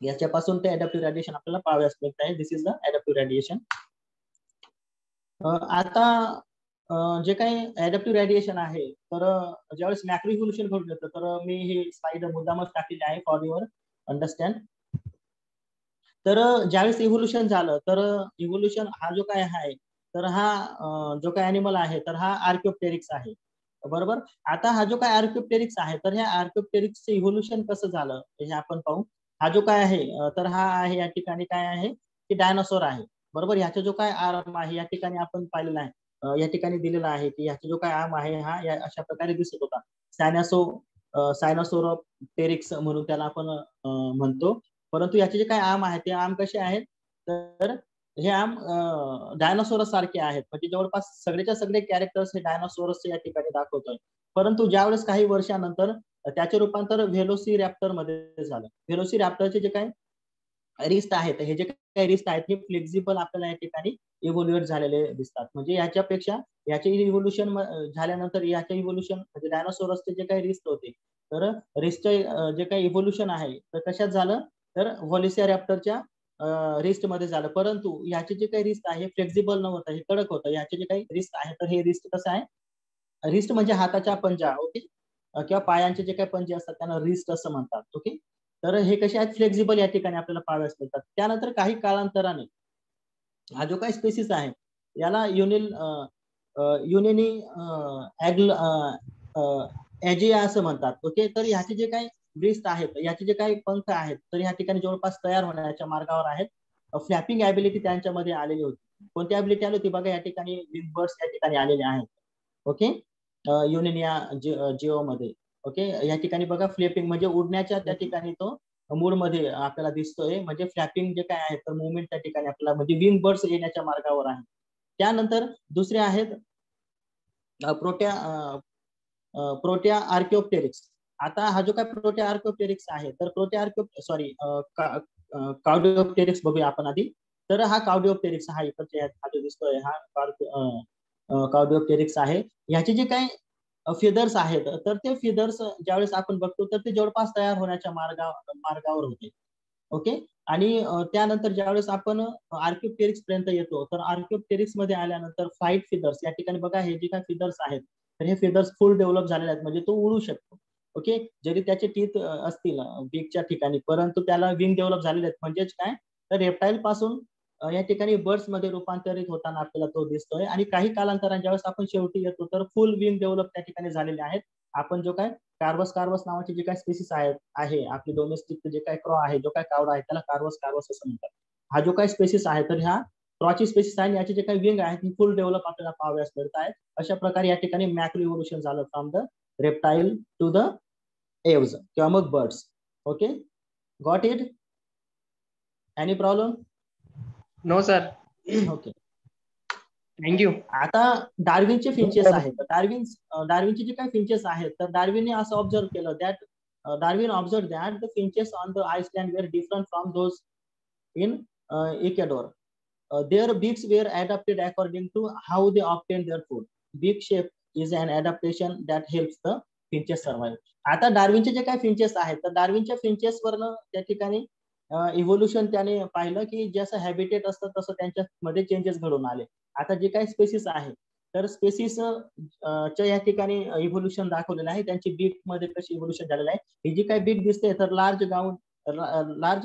याच्यापासून ते ॲडॅप्टिव्ह रेडिएशन आपल्याला पाहाव्यास मिळत आहे. This is the adaptive radiation. आता जे काही ॲडॅप्टिव्ह रेडिएशन आहे तर ज्यावेळेस मॅक्रो इव्होल्युशन घडून येतं तर मी ही स्लाइड मुद्दामच टाकलेली आहे फॉर युअर अंडरस्टँड. तर ज्यावेळेस इव्होल्युशन झालं तर इव्होल्युशन हा जो काय आहे तर हा जो काय ॲनिमल आहे तर हा आर्किओप्टेरिक्स आहे. बरोबर, आता हा जो काय आर्किओप्टेरिक्स आहे तर ह्या आर्किओप्टेरिक्सचं इव्होल्युशन कसं झालं हे आपण पाहू. हा जो काय आहे तर हा आहे या ठिकाणी काय आहे की डायनासोर आहे. बरोबर, ह्याचा जो काय आर्म आहे या ठिकाणी आपण पाहिलेला आहे, या ठिकाणी दिलेला आहे की ह्याचा जो काय आर्म आहे हा अशा प्रकारे दिसत होता. सायनोसोरोप्टेरिक्स म्हणून त्याला आपण म्हणतो. परंतु याचे जे काय आर्म आहेत ते आर्म कसे आहेत तर हे आर्म डायनासोरस सारखे आहेत. म्हणजे जवळपास सगळेच्या सगळे कॅरेक्टर्स हे डायनासोरस या ठिकाणी दाखवतोय. परंतु ज्यावेळेस काही वर्षानंतर त्याचे रूपांतर व्हेलोसिरॅप्टर मध्ये झालं. व्हेलोसिरॅप्टरचे जे काही रिस्ट आहेत हे जे काही रिस्ट आहेत हे फ्लेक्झिबल आपल्याला या ठिकाणी इव्होल्युएट झालेले दिसतात. म्हणजे याच्यापेक्षा याचे इव्होल्युशन झाल्यानंतर याचे इव्होल्युशन म्हणजे डायनासोरसचे जे काही रिस्ट होते तर रिस्टचे जे काही इव्होल्युशन आहे तर कशात झालं तर व्हेलोसिरॅप्टरच्या रिस्ट मध्ये झालं. परंतु याचे जे काही रिस्ट आहे फ्लेक्झिबल नव्हतं, हे कडक होतं. याचे जे काही रिस्ट आहे तर हे रिस्ट कसं आहे, रिस्ट म्हणजे हाताच्या पंजा. ओके, किंवा पायांचे जे काही पंजे असतात त्यांना रिस्ट असं म्हणतात. ओके, तर हे कसे आहेत फ्लेक्झिबल या ठिकाणी आपल्याला पाहाव्यास मिळतात. त्यानंतर काही कालांतराने हा जो काही स्पेसिस आहे याला युनिनी एजिया असं म्हणतात. ओके, तर ह्याचे जे काही ब्रिस्ट आहेत याचे जे काही पंख आहेत तर या ठिकाणी जवळपास तयार होण्याच्या मार्गावर आहेत. फ्लॅपिंग ॲबिलिटी त्यांच्यामध्ये आलेली होती. कोणती ॲबिलिटी आली होती बघा, या ठिकाणी विंग बर्ड्स या ठिकाणी आलेले आहेत. ओके, युनिनिया जिओ मध्ये. ओके, या ठिकाणी बघा फ्लॅपिंग म्हणजे उडण्याच्या त्या ठिकाणी तो मूड मध्ये आपल्याला दिसतोय. म्हणजे फ्लॅपिंग जे काय आहे तर मुवमेंट त्या ठिकाणी आपल्याला म्हणजे विंग बर्ड्स येण्याच्या मार्गावर आहे. त्यानंतर दुसरे आहेत प्रोट्या आर्किओप्टेरिक्स. आता हा जो काय प्रोटोआर्कियोप्टेरिक्स आहे तर काउडिओप्टेरिक्स बघूया आपण आधी. तर हा काउडिओप्टेरिक्स हा इकडच्या हा जो दिसतोय हा काउडिओप्टेरिक्स आहे. ह्याचे जे काही फिदर्स आहेत तर ते फिदर्स ज्यावेळेस आपण बघतो तर ते जवळपास तयार होण्याच्या मार्गावर होते. ओके. आणि त्यानंतर ज्यावेळेस आपण आर्किओप्टेरिक्स पर्यंत येतो तर आर्किओप्टेरिक्स मध्ये आल्यानंतर फ्लाइट फिदर्स या ठिकाणी बघा हे जे काही फिदर्स आहेत तर हे फिदर्स फुल डेव्हलप झालेले आहेत म्हणजे तो उडू शकतो. ओके. जरी त्याचे टीथ असतील बीकच्या ठिकाणी परंतु त्याला विंग डेव्हलप झालेले आहेत म्हणजेच काय तर रेप्टाईल पासून या ठिकाणी बर्ड्स मध्ये रूपांतरित होताना आपल्याला तो दिसतोय. आणि काही कालांतराने ज्यावेळेस आपण शेवटी येतो तर फुल विंग डेव्हलप त्या ठिकाणी झालेले आहेत. आपण जो काय कार्वस नावाची जे काही स्पीसीस आहे आपली डोमेस्टिक जे काय क्रॉ आहे जो काय कावडा आहे त्याला कार्वस असं म्हणतात. हा जो काही स्पेसिस आहे तर ह्या क्रॉची स्पेसिस आहे याचे जे काही विंग आहेत ती फुल डेव्हलप आपल्याला पाहाव्यास मिळत आहेत. अशा प्रकारे या ठिकाणी मॅक्रो इव्होल्युशन झालं from the reptile to the Aves किंवा मग birds. Okay. Got it? Any problem? No sir. Okay. Thank you. आता डार्विनचे फिंचेस आहेत. डार्विनचे जे काही फिंचेस आहेत तर डार्विनने असं ऑब्झर्व केलं that Darwin observed that the finches on the Iceland were different from those in Ecuador. Their beaks were adapted according to how they obtained their food. Beak shape is an adaptation that helps the finches survive. आता डार्विनचे जे काही finches आहेत तर डार्विनच्या finches वरनं त्या ठिकाणी evolution त्याने पाहिलं की जसं हॅबिटेट असतं तसं त्यांच्यामध्ये चेंजेस घडून आले. आता जे काही स्पेसिस आहे तर स्पेसिस च्या या ठिकाणी इव्होल्युशन दाखवलेलं आहे. त्यांची बीक मध्ये कशी इव्होल्युशन झालेलं आहे. ही जी काही बीक दिसते तर लार्ज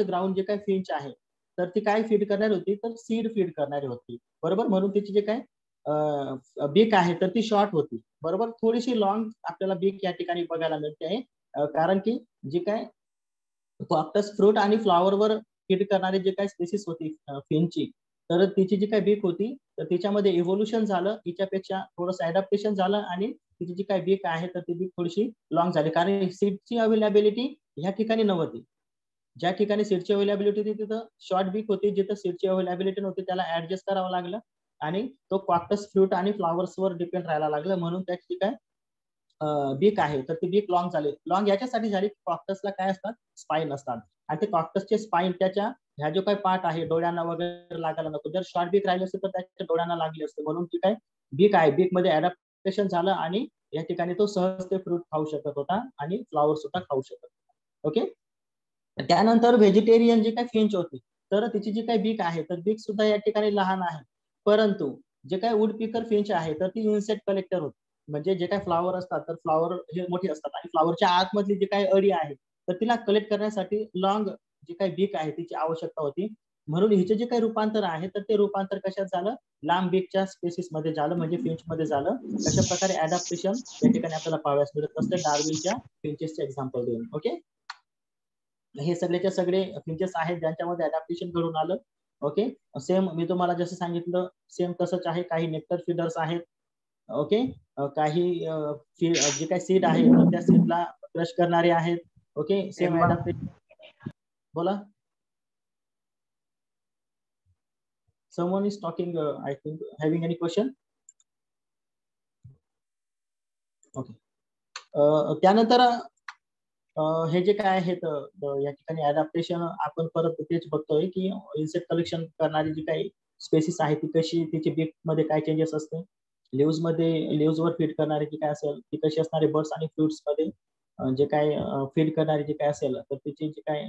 ग्राउंड जे काही फिंच आहे तर ती काय फीड करणारी होती तर सीड फीड करणारी होती. बरोबर. म्हणून तिची जे काय बीक आहे तर ती शॉर्ट होती. बरोबर. थोडीशी लॉंग आपल्याला बीक या ठिकाणी बघायला मिळते आहे. कारण की जी काय कॉक्टस फ्रूट आणि फ्लॉवरवर फीड करणारी जे काही स्पेसिस होती फिनची तर तिची जी काही बीक होती तर तिच्यामध्ये इव्होल्युशन झालं. तिच्यापेक्षा थोडंसं अडॅप्टेशन झालं आणि तिची जी काही बीक आहे तर ती बीक थोडीशी लॉंग झाली कारण सीडची अवेलेबिलिटी ह्या ठिकाणी नव्हती. ज्या ठिकाणी सीडची अवेलेबिलिटी होती तिथं शॉर्ट बीक होती. जिथं सीडची अवेलेबिलिटी नव्हती त्याला ऍडजस्ट करावं लागलं आणि तो कॉक्टस फ्रूट आणि फ्लॉवर्सवर डिपेंड राहायला लागलं. म्हणून त्याची काय बीक आहे तर ती बीक लॉंग झाली. लॉंग याच्यासाठी झाली कॉक्टसला काय असतात स्पाईन असतात आणि ते कॉक्टसचे स्पाईन त्याच्या ह्या जो काही पार्ट आहे डोळ्यांना वगैरे लागायला नको. जर शॉर्ट बीक राहिले असते तर त्याच्या डोळ्यांना लागली असते. म्हणून ती काय बीक आहे बीक मध्ये अडॅप्टेशन झालं आणि या ठिकाणी तो सहज ते फ्रूट खाऊ शकत होता आणि फ्लॉवर सुद्धा खाऊ शकत होता. ओके. त्यानंतर व्हेजिटेरियन जी काही फिंच होती तर तिची जी काही बीक आहे तर बीक सुद्धा या ठिकाणी लहान आहे. परंतु जे काही वुड पिकर फिंच आहे तर ती इन्सेक्ट कलेक्टर होती. म्हणजे जे काही फ्लॉवर असतात तर फ्लॉवर हे मोठे असतात आणि फ्लॉवरच्या आतमधली जी काही अळी आहे तर तिला कलेक्ट करण्यासाठी लॉंग जी काही बीक आहे तिची आवश्यकता होती. म्हणून हिचे जे काही रूपांतर आहे तर ते रूपांतर कशात झालं लांब बीकच्या स्पेसिस मध्ये झालं म्हणजे फिंच मध्ये झालं. अशा प्रकारे अडॅप्टेशन या ठिकाणी आपल्याला पाहाव्यास मिळत असते डार्विनच्या फिंचेसचे एक्झाम्पल देऊन. ओके. हे सगळेच्या सगळे फिंचेस आहेत ज्यांच्यामध्ये अडॅप्टेशन घडून आलं. ओके. सेम मी तुम्हाला जसं सांगितलं सेम तसंच आहे. काही नेक्टर फीडर्स आहेत. ओके. काही जे काही सीड आहे तर त्या सीडला क्रश करणारे आहेत. ओके. Same adaptation. बोला. Someone is talking, I think, having any question? Okay. त्यानंतर हे जे काय आहेत या ठिकाणी अडॅप्टेशन आपण परत तेच बघतोय की इन्सेक्ट कलेक्शन करणारी जी काही स्पेसिस आहे ती कशी तिची बीक मध्ये काय चेंजेस असते. लिव्हजवर फीड करणारी जी काय असेल ती कशी असणारी. बर्ड्स आणि फ्रुट्स मध्ये जे काय फीड करणारी जी काय असेल तर तिची जी काय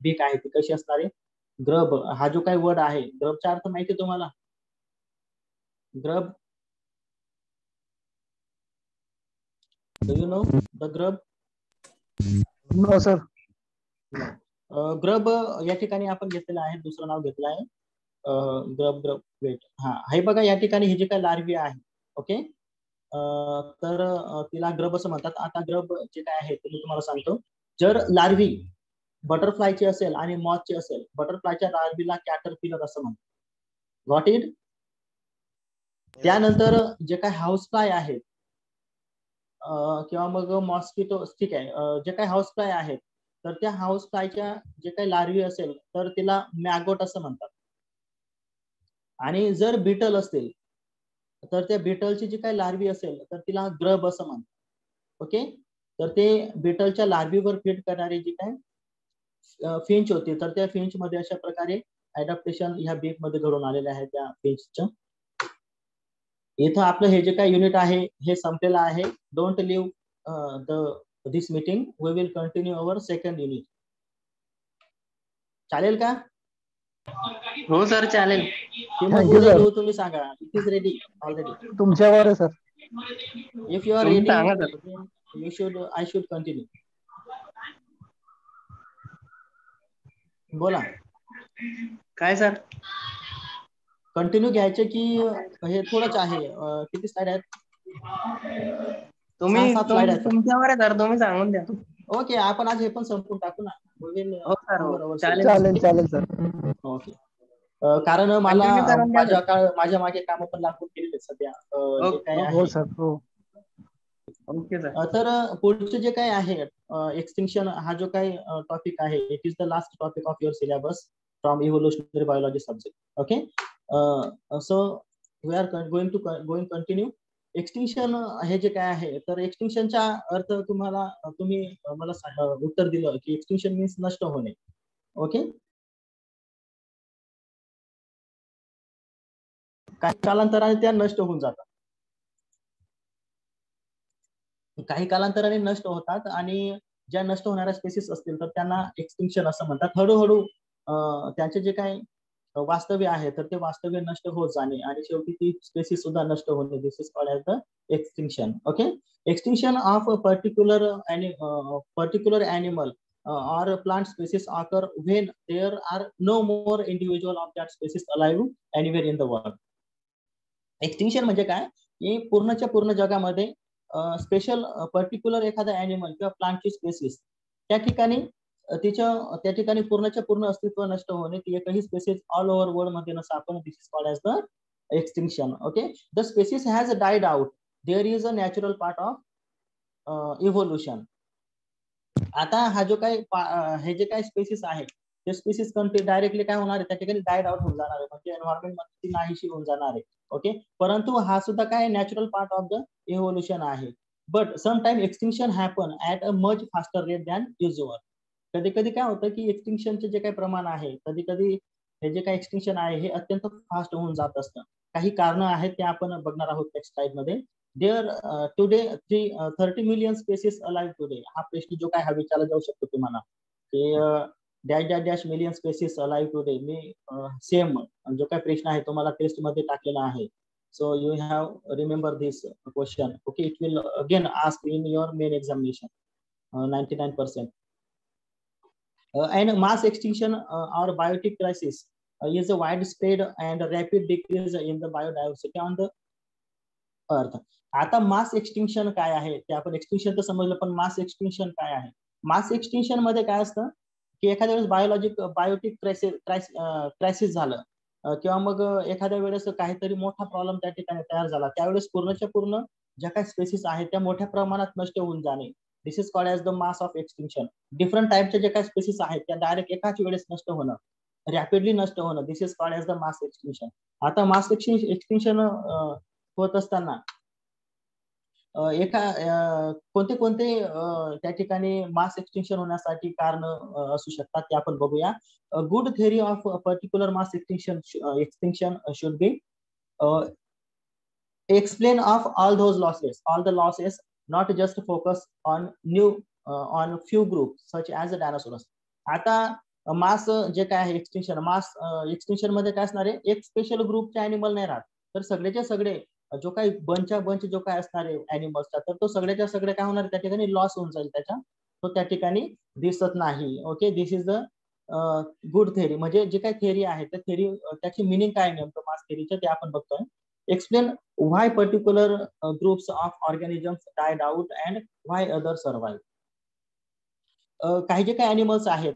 बीक आहे ती कशी असणारी. ग्रब हा जो काही वर्ड आहे ग्रबचा अर्थ माहिती तुम्हाला. Grub do you know the grub? No sir. Grub या ठिकाणी आपण घेतलेलं आहे दुसरं नाव घेतलं आहे ग्रब वेट. हा हे बघा या ठिकाणी हे जे काही लार्वी आहे. ओके. तर तिला ग्रब असं म्हणतात. आता ग्रब जे काय आहे ते मी तुम्हाला सांगतो. जर लार्वी बटरफ्लायची असेल आणि मॉथची असेल बटरफ्लायच्या लार्वीला कॅटरपिलर असं म्हणतात. Got it? त्यानंतर जे काही हाऊस फ्लाय आहेत किंवा मग मॉस्किटो ठीक आहे जे काही हाऊस फ्लाय आहेत तर त्या हाऊस फ्लायच्या जे काही लार्वी असेल तर तिला मॅगोट असं म्हणतात. आणि जर बीटल असतील तर त्या बीटलची जी काही लार्वी असेल तर तिला ग्रब असं म्हणतात. ओके. तर ते बेटलच्या लार्वीवर फीड करणारे जे काय फिंच होते, तर त्या फिंच मध्ये अशा प्रकारे अडॅप्टेशन ह्या बीक मध्ये घडून आलेले आहे त्या फिंचच्या. इथं आपलं हे जे काय युनिट आहे हे संपलेलं आहे. Don't leave this meeting, we will continue our second unit. चालेल का? हो सर चालेल. Thank you, sir. घेऊ तुम्ही सांगा. It is ready already. तुमच्यावर आहे सर. इफ यू आर तुम्ही रेडी सांगा सर. I should continue. बोला. काय सर? कंटिन्यू घ्यायचे की हे थोडंच आहे? किती स्लाइड आहेत? तुम्ही 6-7 स्लाइड आहेत. तुमच्यावर आहे सर, तुम्ही सांगून द्या. ओके, आपण आज हे पण संपून टाकू ना. हो सर, हो. चालेल चालेल सर. ओके. कारण मला Continue करून द्या. माझ्या मागे काम पण लागून केलेले सध्या जे काय हो आहे. सर. हो. Okay sir. तर पुढचे जे काय आहे एक्सटिंक्शन हा जो काही टॉपिक आहे, it is the last topic of your syllabus from evolutionary biology subject. Okay, so we are going continue. Extinction हे जे काय आहे, तर एक्सटिंक्शनचा अर्थ तुम्ही मला उत्तर दिलं की एक्सटिंक्शन मीन्स नष्ट होणे. ओके, काही कालांतराने त्या नष्ट होऊन जातात, काही कालांतराने नष्ट होतात, आणि ज्या नष्ट होणाऱ्या स्पेसिस असतील तर त्यांना एक्सटिंक्शन असं म्हणतात. हळूहळू त्यांचे जे काही वास्तव्य आहे तर ते वास्तव्य नष्ट होत जाणे आणि शेवटी ती स्पेसिस सुद्धा नष्ट होणे. This is called as the extinction. Okay, extinction of particular animal or plant species occur when there are no more individual of that species alive anywhere in the world. Extinction म्हणजे काय की पूर्णच्या पूर्ण जगामध्ये special particular एखादा animal किंवा प्लांटची spaces त्या ठिकाणी पूर्णच्या पूर्ण अस्तित्व नष्ट होणे, ती एकही स्पेसिस ऑल ओव्हर वर्ल्ड मध्ये नसा आपण. This is called as the extinction. Okay, the species has died out, there is a natural part of evolution. आता हा जो काही हे जे काही स्पेसिस आहे ते स्पेसिस डायरेक्टली काय होणार आहे, त्या ठिकाणी डाईड आउट होऊन जाणार आहे, म्हणजे एन्व्हायरमेंट मध्ये ती नाहीशी होऊन जाणार आहे. ओके, परंतु हा सुद्धा काय natural part of the evolution आहे. But sometime extinction happen at a much faster rate than usual. कधी कधी काय होतं की एक्सटिंक्शनचे जे काही प्रमाण आहे, कधी कधी हे जे काही एक्सटिंक्शन आहे हे अत्यंत फास्ट होऊन जात असतं. काही कारण आहेत ते आपण बघणार आहोत नेक्स्ट स्लाइड मध्ये. There today 30 million species alive today. हा प्रश्न जो काय हा विचारला जाऊ शकतो तुम्हाला की dash dash dash million species alive today. मी सेम जो काय प्रश्न आहे तुम्हाला टेस्ट मध्ये टाकलेला आहे. So you have remember this question. Okay, it will again ask in your main examination 99%. And mass extinction or biotic crisis is a widespread and rapid decrease in the biodiversity on the earth. आता mass extinction काय आहे ते आपण extinction तर समजलं, पण mass extinction काय आहे? मास एक्सटिंक्शन मध्ये काय असतं की एखाद्या वेळेस बायोटिक क्रायसिस झालं किंवा मग एखाद्या वेळेस काहीतरी मोठा प्रॉब्लेम त्या ठिकाणी तयार झाला, त्यावेळेस पूर्णच्या पूर्ण ज्या काही स्पेसिस आहेत त्या मोठ्या प्रमाणात नष्ट होऊन जाणे. This is called as the mass of extinction. Different टाईपचे जे काही स्पेसिस आहेत त्या डायरेक्ट एकाच वेळेस नष्ट होणं, रॅपिडली नष्ट होणं, this is called as the mass extinction. आता मास एक्सटिंक्शन होत असताना कोणते त्या ठिकाणी मास एक्सटिंक्शन होण्यासाठी कारण असू शकतात ते आपण बघूया. Good theory of particular mass extinction should be explain of all the losses, not just focus on few groups such as the dinosaurs. आता मास जे काय आहे एक्सटिंक्शन, मास एक्सटिंक्शन मध्ये काय असणार आहे, एक स्पेशल ग्रुपचे अॅनिमल नाही राहत, तर सगळेच्या सगळे जो काही बंच जो काय असणार आहे अॅनिमल्सचा, तर तो सगळेच्या सगळे काय होणार, त्या ठिकाणी लॉस होऊन जाईल त्याच्या, तो त्या ठिकाणी दिसत नाही. Okay, this is the good theory. म्हणजे जे काही थेअरी आहे त्या थेअरी त्याची मिनिंग काय नेमकं मास थेअरीचं ते आपण बघतोय. Explain why particular groups of organisms died out and why others survive. काही जे काही अॅनिमल्स आहेत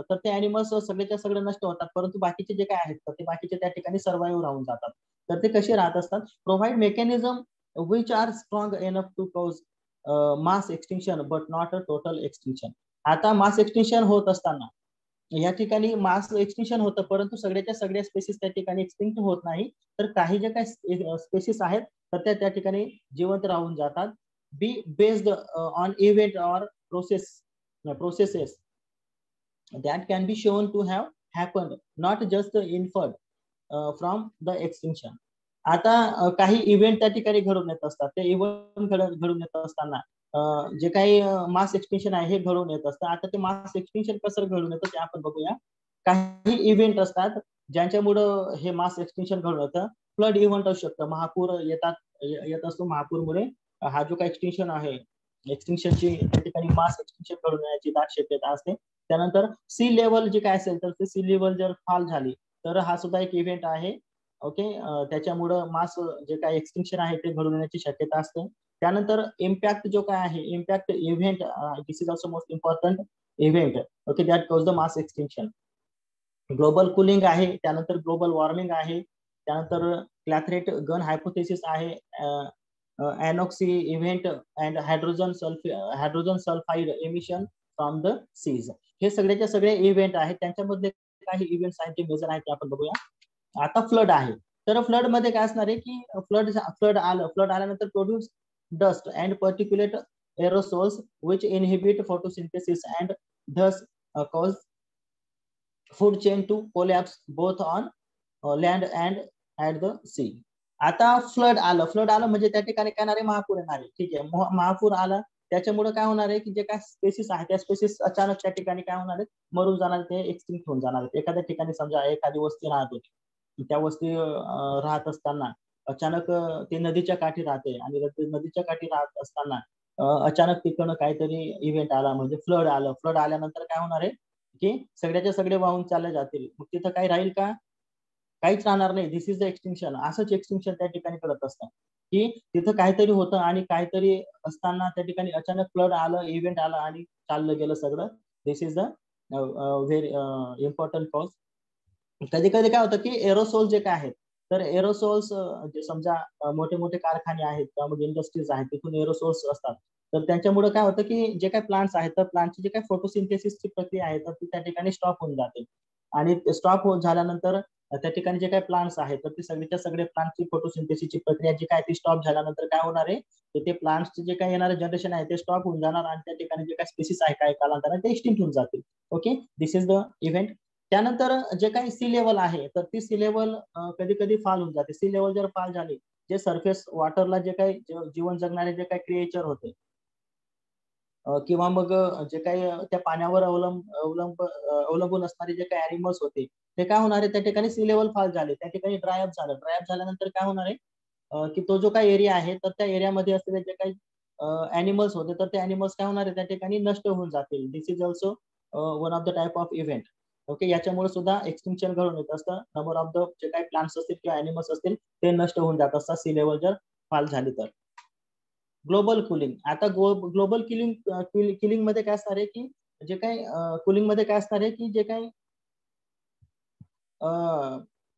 तर ते अॅनिमल्स सगळेच्या सगळे नष्ट होतात, परंतु बाकीचे जे काही आहेत तर ते बाकीचे त्या ठिकाणी सर्व्हाइव्ह राहून जातात. तर ते कसे राहत असतात? Provide mechanism which are strong enough to cause mass extinction but not a total extinction. आता मास एक्सटिंक्शन होत असताना या ठिकाणी मास एक्सटिंक्शन होतं, परंतु सगळ्याच्या सगळ्या स्पेसिस त्या ठिकाणी एक्सटिंक्ट होत नाही, तर काही जे काही स्पेसिस आहेत तर त्या ठिकाणी जिवंत राहून जातात. be based on event or processes that can be shown to have happened, not just inferred from the extinction. आता काही इव्हेंट त्या ठिकाणी घडून येत असतात. ते इव्हेंट घडून येत असताना जे काही मास एक्सटिंक्शन आहे हे घडून येत असतं. आता ते मास एक्सटिंक्शन कसं घडून येतं ते आपण बघूया. काही इव्हेंट असतात ज्यांच्यामुळं हे मास एक्सटिंक्शन घडून येतं. फ्लड इव्हेंट असू शकतं, महापूर येत असतो. महापूरमुळे हा जो काही एक्सटिंक्शन आहे, एक्सटिंक्शनची त्या ठिकाणी मास एक्सटिंक्शन घडून येण्याची दाट शक्यता असते. त्यानंतर सी लेवल जे काय असेल तर ते सी लेवल जर फॉल झाली तर हा सुद्धा एक इव्हेंट आहे. ओके, त्याच्यामुळं मास जे काही एक्सटिंक्शन आहे ते घडून येण्याची शक्यता असते. त्यानंतर इम्पॅक्ट जो काय आहे, impact event, this is also most important event. Okay, that cause the mass extinction. Global cooling आहे, त्यानंतर ग्लोबल वॉर्मिंग आहे, त्यानंतर क्लॅथरेट गन हायपोथेसिस आहे, anoxic event and hydrogen sulphide emission from the seas. हे सगळ्याचे सगळे इव्हेंट आहेत. त्यांच्यामध्ये काही इव्हेंट्स आहेत जे मेजर आहेत ते आपण बघूया. आता फ्लड आहे, तर फ्लड मध्ये काय असणार आहे की फ्लड आल्यानंतर produce dust and particulate aerosols which inhibit photosynthesis and thus cause food chain to collapse both on land and at the sea. आता फ्लड आलं म्हणजे त्या ठिकाणी काय येणार आहे, महापूर येणार आहे. ठीक आहे, महापूर आला त्याच्यामुळे काय होणार आहे की जे काय स्पेसिस आहे त्या स्पेसिस अचानक त्या ठिकाणी काय होणार आहे, मरून जाणार, ते एक्सटिंक्ट होऊन जाणार. एखाद्या ठिकाणी समजा एखादी वस्ती राहत होती, त्या वस्ती राहत असताना अचानक ते नदीच्या काठी राहते आणि नदीच्या काठी राहत असताना अचानक तिकडनं काहीतरी इव्हेंट आला म्हणजे फ्लड आलं. फ्लड आल्यानंतर काय होणार आहे की सगळ्याच्या सगळे वाहून चालले जातील. मग तिथं काही राहील का, काहीच राहणार नाही. This is the extinction. असंच एक्सटिंक्शन त्या ठिकाणी करत असतं की तिथं काहीतरी होतं आणि काहीतरी असताना त्या ठिकाणी अचानक फ्लड आलं, इव्हेंट आला आणि चाललं गेलं सगळं. This is the very important cause. कधी कधी काय होतं की एरोसोल जे काय आहेत, तर एरोसोल्स जे समजा मोठे मोठे कारखाने आहेत, त्यामध्ये इंडस्ट्रीज आहेत, तिथून एरोसोल्स असतात. तर त्यांच्यामुळे काय होतं की जे काही प्लांट्स आहेत तर प्लांटची जे काही फोटोसिंथेसिसची प्रक्रिया आहे तर ती त्या ठिकाणी स्टॉप होऊन जाते. आणि स्टॉप झाल्यानंतर त्या ठिकाणी जे काही प्लांट्स आहेत तर ते सगळेच्या सगळे प्लांटची फोटोसिंथेसिसची प्रक्रिया जी काय ती स्टॉप झाल्यानंतर काय होणार आहे, तर ते प्लांट्सचे जे काही येणारे जनरेशन आहे ते स्टॉप होऊन जाणार आणि त्या ठिकाणी जे काही स्पेसिस आहे काही कालांतराने ते एक्सटिंक्ट होऊन जातील. Okay, this is the event. त्यानंतर जे काही सी लेवल आहे तर ती सी लेवल कधी कधी फाल होऊन जाते. सी लेवल जर फाल झाली, जे सरफेस वॉटरला जे काही जीवन जगणारे जे काही क्रिएचर होते किंवा मग जे काही त्या पाण्यावर अवलंबून असणारे जे काही ऍनिमल्स होते ते काय होणार आहे, त्या ठिकाणी सी लेवल फाल झाले, त्या ठिकाणी ड्रायअप झालं. ड्रायअप झाल्यानंतर काय होणार आहे की तो जो काही एरिया आहे तर त्या एरियामध्ये असलेले जे काही ॲनिमल्स होते तर ते ॲनिमल्स काय होणार आहे, त्या ठिकाणी नष्ट होऊन जातील. This is also one of the type of event. Okay, याच्यामुळे सुद्धा एक्सटिंक्शन घडून येत असतं. नंबर ऑफ द जे काही प्लांट्स असतील किंवा ॲनिमल्स असतील ते नष्ट होऊन जात असतात सी लेवल जर फाल झाली तर. Global cooling. आता ग्लोबल किलिंग मध्ये काय असणार आहे की जे काही कुलिंग मध्ये काय असणार आहे की जे काही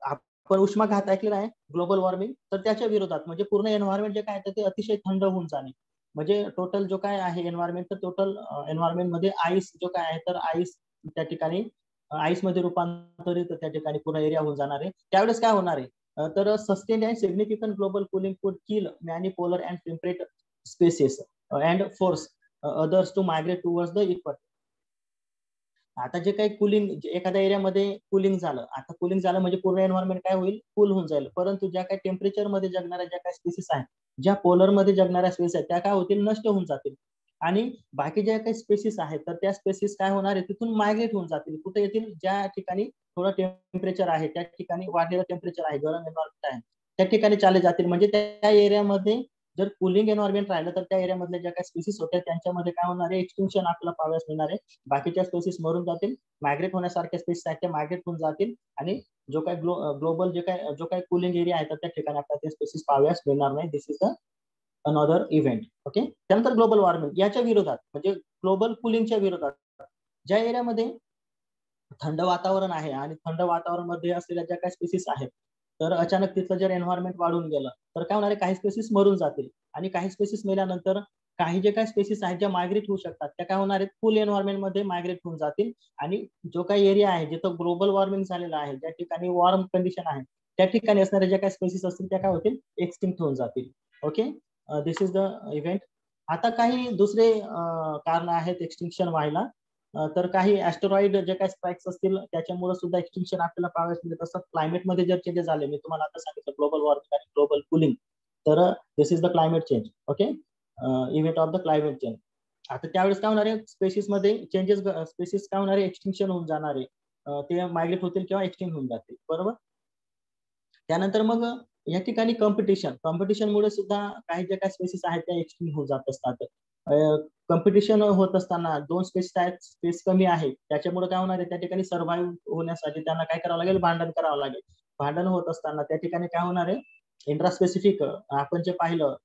आपण उष्माघात ऐकलेला आहे, ग्लोबल वॉर्मिंग, तर त्याच्या विरोधात म्हणजे पूर्ण एन्व्हायरमेंट जे काय ते अतिशय थंड होऊन जाणे. म्हणजे टोटल जो काय आहे एन्व्हायरमेंट, तर टोटल एन्व्हायरमेंट मध्ये आईस जो काय आहे तर आईस त्या ठिकाणी आईस मध्ये रूपांतरित त्या ठिकाणी पूर्ण एरिया होऊन जाणार आहे. त्यावेळेस काय होणार आहे तर sustain and significant global cooling could kill many polar and temperate species and force others to migrate towards the equator. आता जे काही कुलिंग एखाद्या एरियामध्ये कुलिंग झालं, आता कुलिंग झालं म्हणजे पूर्ण एन्व्हायरमेंट काय होईल, कूल होऊन जाईल. परंतु ज्या काही टेम्परेचर मध्ये जगणाऱ्या ज्या काही स्पेसिस आहेत, ज्या पोलर मध्ये जगणाऱ्या स्पेसिस आहेत त्या काय होतील, नष्ट होऊन जातील. आणि बाकी ज्या काही स्पेसिस आहेत तर त्या स्पेसिस काय होणार आहे, तिथून मायग्रेट होऊन जातील. कुठे येतील, ज्या ठिकाणी थोडं टेम्परेचर आहे त्या ठिकाणी वाढलेलं टेम्परेचर आहे, गरम एन्व्हायरमेंट आहे त्या ठिकाणी चाले जातील. म्हणजे त्या एरियामध्ये जर कुलिंग एन्व्हायरमेंट राहिलं तर त्या एरियामधल्या ज्या काही स्पेसिस होत्या त्यांच्यामध्ये काय होणार आहे, एक्सटिंक्शन आपल्याला पाहाव्यास मिळणार आहे. बाकीच्या स्पेसिस मरून जातील, मायग्रेट होण्यासारख्या स्पेसिस आहेत त्या मायग्रेट होऊन जातील आणि जो काही ग्लोबल जो काही कुलिंग एरिया आहे तर त्या ठिकाणी आपल्याला ते स्पेसिस पाहाव्यास मिळणार नाही. This is the another event. Okay, त्यानंतर ग्लोबल वॉर्मिंग याच्या विरोधात म्हणजे ग्लोबल कुलिंगच्या विरोधात ज्या एरियामध्ये थंड वातावरण आहे आणि थंड वातावरण मध्ये असलेल्या ज्या काही स्पेसिस आहेत तर अचानक तिथलं जर एन्व्हायरमेंट वाढून गेलं तर काय होणार आहे, काही स्पेसिस मरून जातील आणि काही स्पेसिस मेल्यानंतर काही जे काही स्पेसिस आहेत ज्या मायग्रेट होऊ शकतात त्या काय होणार आहेत, कूल एन्व्हायरमेंट मध्ये मायग्रेट होऊन जातील. आणि जो काही एरिया आहे जिथं ग्लोबल वॉर्मिंग झालेलं आहे, ज्या ठिकाणी वॉर्म कंडिशन आहे त्या ठिकाणी असणाऱ्या ज्या काही स्पेसिस असतील त्या काय होतील, एक्सटिंक्ट होऊन जातील. Okay, this is the event. आता काही दुसरे कारण आहेत एक्सटिंक्शन व्हायला. तर काही ऍस्टेरॉइड जे काही स्ट्राईक्स असतील त्याच्यामुळे सुद्धा एक्सटिंक्शन आपल्याला पाहावयास मिळत असतात. क्लायमेटमध्ये जर चेंजेस झाले, मी तुम्हाला आता सांगितलं ग्लोबल वॉर्मिंग आणि ग्लोबल कुलिंग, तर this is the climate change. Okay, event of the climate change. आता त्यावेळेस काय होणार आहे, स्पेसिस मध्ये चेंजेस, स्पेसिस काय होणार आहे, एक्सटिंक्शन होऊन जाणार आहे. ते मायग्रेट होतील किंवा एक्सटिंक्ट होऊन जातील. बरोबर. त्यानंतर मग या ठिकाणी कॉम्पिटिशनमुळे सुद्धा काही जे काही स्पेसिस आहेत त्या एक्सटिंक्ट होऊन जात असतात. कॉम्पिटिशन होत असताना दोन स्पेस आहेत, स्पेस कमी आहे, त्याच्यामुळे काय होणार आहे, त्या ठिकाणी सर्व्हाइव्ह होण्यासाठी त्यांना काय करावं लागेल, भांडण करावं लागेल. भांडण होत असताना त्या ठिकाणी काय होणार आहे, इंट्रास्पेसिफिक आपण जे पाहिलं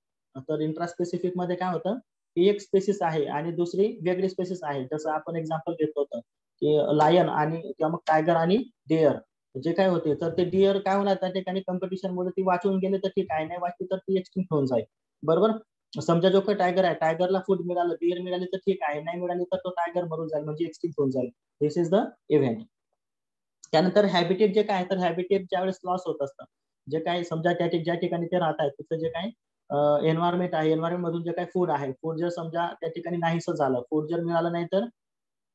तर इंट्रास्पेसिफिक मध्ये काय होतं की एक स्पेसिस आहे आणि दुसरी वेगळी स्पेसिस आहे. जसं आपण एक्झाम्पल घेत होतं की लायन आणि किंवा मग टायगर आणि डिअर जे काय होते, तर ते डिअर काय होणार, त्या ठिकाणी कॉम्पिटिशन मध्ये ती वाचून गेले तर ठीक आहे, नाही वाचली तर ती एक्सटिंक्ट होऊन जाईल. बरोबर. समजा जो काही टायगर आहे, टायगरला फूड मिळालं, डिअर मिळाली तर ठीक आहे, नाही मिळाली तर तो टायगर मरून जाईल, म्हणजे एक्सटिंक्ट होऊन जाईल. दिस इज द इव्हेंट. त्यानंतर हॅबिटेट जे काय, तर हॅबिटेट ज्यावेळेस लॉस होत असतं, जे काही समजा ज्या ठिकाणी ते राहत आहेत तिथं जे काही एन्व्हायरमेंट आहे, एन्व्हायरमेंट मधून जे काही फूड आहे, फूड जर समजा त्या ठिकाणी नाहीसं झालं, फूड जर मिळालं नाही तर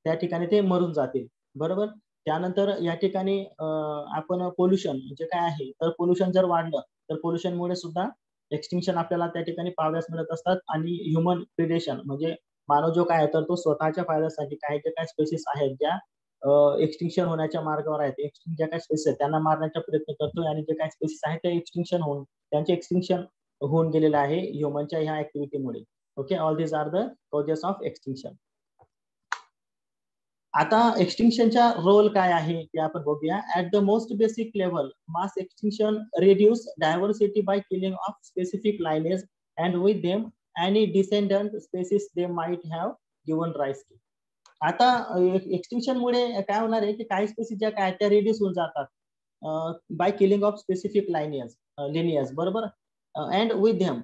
त्या ठिकाणी ते मरून जातील. बरोबर. त्यानंतर या ठिकाणी आपण पोल्युशन जे काय आहे, तर पोल्युशन जर वाढलं तर पोल्युशनमुळे सुद्धा एक्सटिंक्शन आपल्याला त्या ठिकाणी पाहाव्यास मिळत असतात. आणि ह्युमन प्रिडेशन म्हणजे मानव जो काय आहे, तर तो स्वतःच्या फायद्यासाठी काही जे काही स्पेसिस आहेत ज्या एक्सटिंक्शन होण्याच्या मार्गावर आहेत, ज्या काही स्पेसिस आहेत त्यांना मारण्याचा प्रयत्न करतोय, आणि जे काही स्पेसिस आहेत ते एक्सटिंक्शन होऊन त्यांचे एक्सटिंक्शन होऊन गेलेलं आहे ह्युमनच्या ह्या ऍक्टिव्हिटीमुळे. Okay, all this are the causes of extinction. आता एक्सटिंक्शनचा रोल काय आहे ते आपण बघूया. At the most basic level, mass extinction reduce diversity by killing off specific lineage and with them any descendant species they might have given rise to. आता एक्सटिंक्शन मुळे काय होणार आहे की काही स्पेसिस ज्या काय त्या रिड्यूस होऊन जातात by killing off specific linears. बरोबर. And with them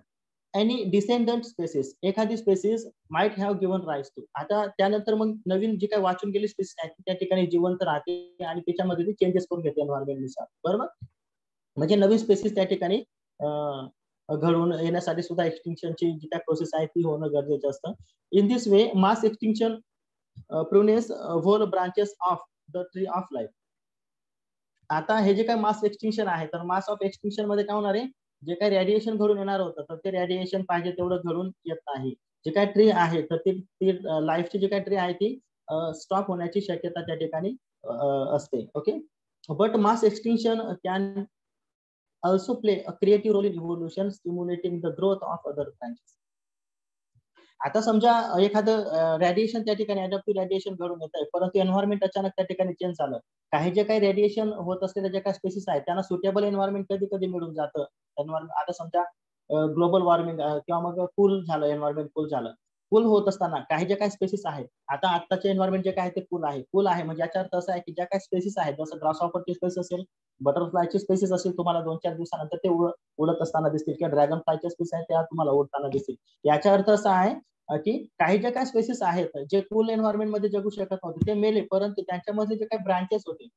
any descendant species, एखादी species might have given rise to. आता त्यानंतर मग नवीन जी काही वाचून गेली स्पेसिस आहे त्या ठिकाणी जिवंत राहते आणि त्याच्यामध्ये ती चेंजेस करून घेते एन्व्हायरमेंटनुसार. बरोबर. म्हणजे नवीन स्पेसिस त्या ठिकाणी घडून येण्यासाठी सुद्धा एक्सटिंक्शनची जी काही प्रोसेस आहे ती होणं गरजेचं असतं. In this way mass extinction prunes whole branches of the tree of life. आता हे जे काही मास एक्सटिंक्शन आहे, तर मास ऑफ एक्सटिंक्शन मध्ये काय होणार आहे, जे काही रेडिएशन घडून येणार होतं तर ते रेडिएशन पाहिजे तेवढं घडून येत नाही. जे काही ट्री आहे तर ती लाईफची जी काही ट्री आहे ती स्टॉप होण्याची शक्यता त्या ठिकाणी असते. Okay, but mass extinction can also play a creative role in evolution, stimulating the growth of other branches. आता समजा एखादं रेडिएशन त्या ठिकाणी ऍडॅप्टिव्ह रेडिएशन घडून येत आहे, परंतु एन्व्हायरमेंट अचानक त्या ठिकाणी चेंज झालं. काही जे काही रेडिएशन होत असलेले जे काही स्पेसिस आहेत त्यांना सुटेबल एन्व्हायरमेंट कधी कधी मिळून जातं. आता समजा ग्लोबल वॉर्मिंग किंवा मग कूल झालं, एन्व्हायरमेंट कूल झालं. कूल होत असताना काही जे काही स्पेसिस आहेत, आता आताचे एन्व्हायरमेंट जे काय ते कूल आहे म्हणजे याचा अर्थ असा आहे की ज्या काही स्पेसिस आहेत, जसं ग्रासहॉपरची स्पेसिस असेल, बटरफ्लायची स्पेसिस असेल, तुम्हाला 2-4 दिवसानंतर ते उडत असताना दिसतील, किंवा ड्रॅगन फ्लायच्या स्पेसिस आहेत त्या तुम्हाला उडताना दिसतील. याचा अर्थ असा आहे की काही जे काही स्पेसिस आहेत जे कूल एन्व्हायरमेंट मध्ये जगू शकत नव्हते ते मेले, परंतु त्यांच्यामध्ये जे काही ब्रांचेस होते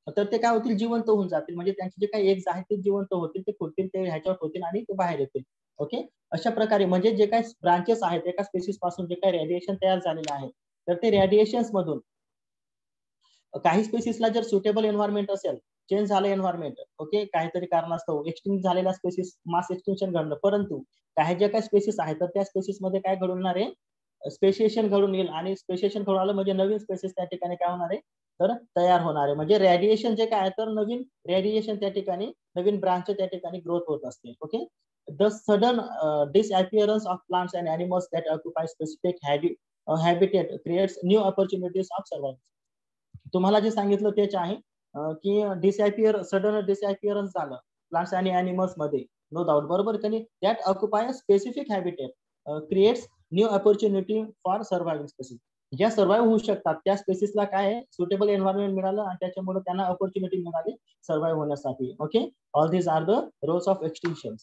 तर ते काय होतील, जिवंत होऊन जातील. म्हणजे त्यांचे जे काही एग्ज आहेत ते जिवंत होतील, ते फुटतील, ते ह्याच्यावर होतील आणि ते बाहेर येतील. ओके, अशा प्रकारे म्हणजे जे काही ब्रांचेस आहेत एका स्पेसिस पासून जे काही रेडिएशन तयार झालेले आहे, तर ते रेडिएशन्स मधून काही स्पेसिसला जर सुटेबल एन्व्हायरमेंट असेल, चेंज झालं एन्व्हायरमेंट, ओके, काहीतरी कारणास्तव एक्सटिंक्ट झालेला स्पेसिस मास एक्सटिंक्शन घडलं, परंतु काही जे काही स्पेसिस आहे तर त्या स्पेसिस मध्ये काय घडवणार आहे, स्पेशिएशन घडून येईल. आणि स्पेशिएशन घडून आलं म्हणजे नवीन स्पेसिस त्या ठिकाणी काय होणार आहे, तर तयार होणार आहे. म्हणजे रेडिएशन जे काय आहे, तर नवीन रेडिएशन त्या ठिकाणी, नवीन ब्रांच त्या ठिकाणी ग्रोथ होत असते. Okay, the sudden disappearance of plants and animals that occupy specific habitat creates new opportunities of survival. तुम्हाला जे सांगितलं तेच आहे की सडन डिसअपिअरन्स झालं प्लांट्स आणि अॅनिमल्स मध्ये, नो डाऊट. बरोबर. त्यांनी that occupy specific habitat creates new opportunity for surviving species. ज्या सर्व्हाइव्ह होऊ शकतात त्या स्पेसिसला काय आहे, सुटेबल एन्व्हायरमेंट मिळालं आणि त्याच्यामुळे त्यांना ऑपॉर्च्युनिटी मिळाली सर्व्हाइव्ह होण्यासाठी. Okay, all this are the roles of extinction.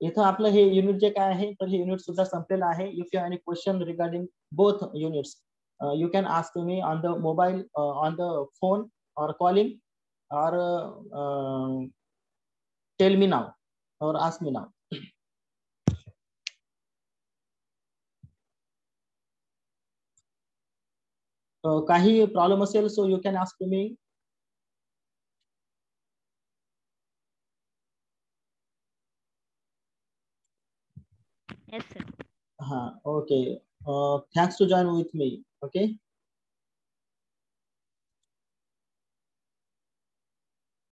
इथं आपलं हे युनिट जे काय आहे तर हे युनिट सुद्धा संपलेलं आहे. If you have any question regarding both units, you can ask me on the mobile, on the phone, or calling, or tell me now, or ask me now. काही प्रॉब्लेम असेल so you can ask me. Yes, sir. हा, okay. Thanks to join with me. Okay.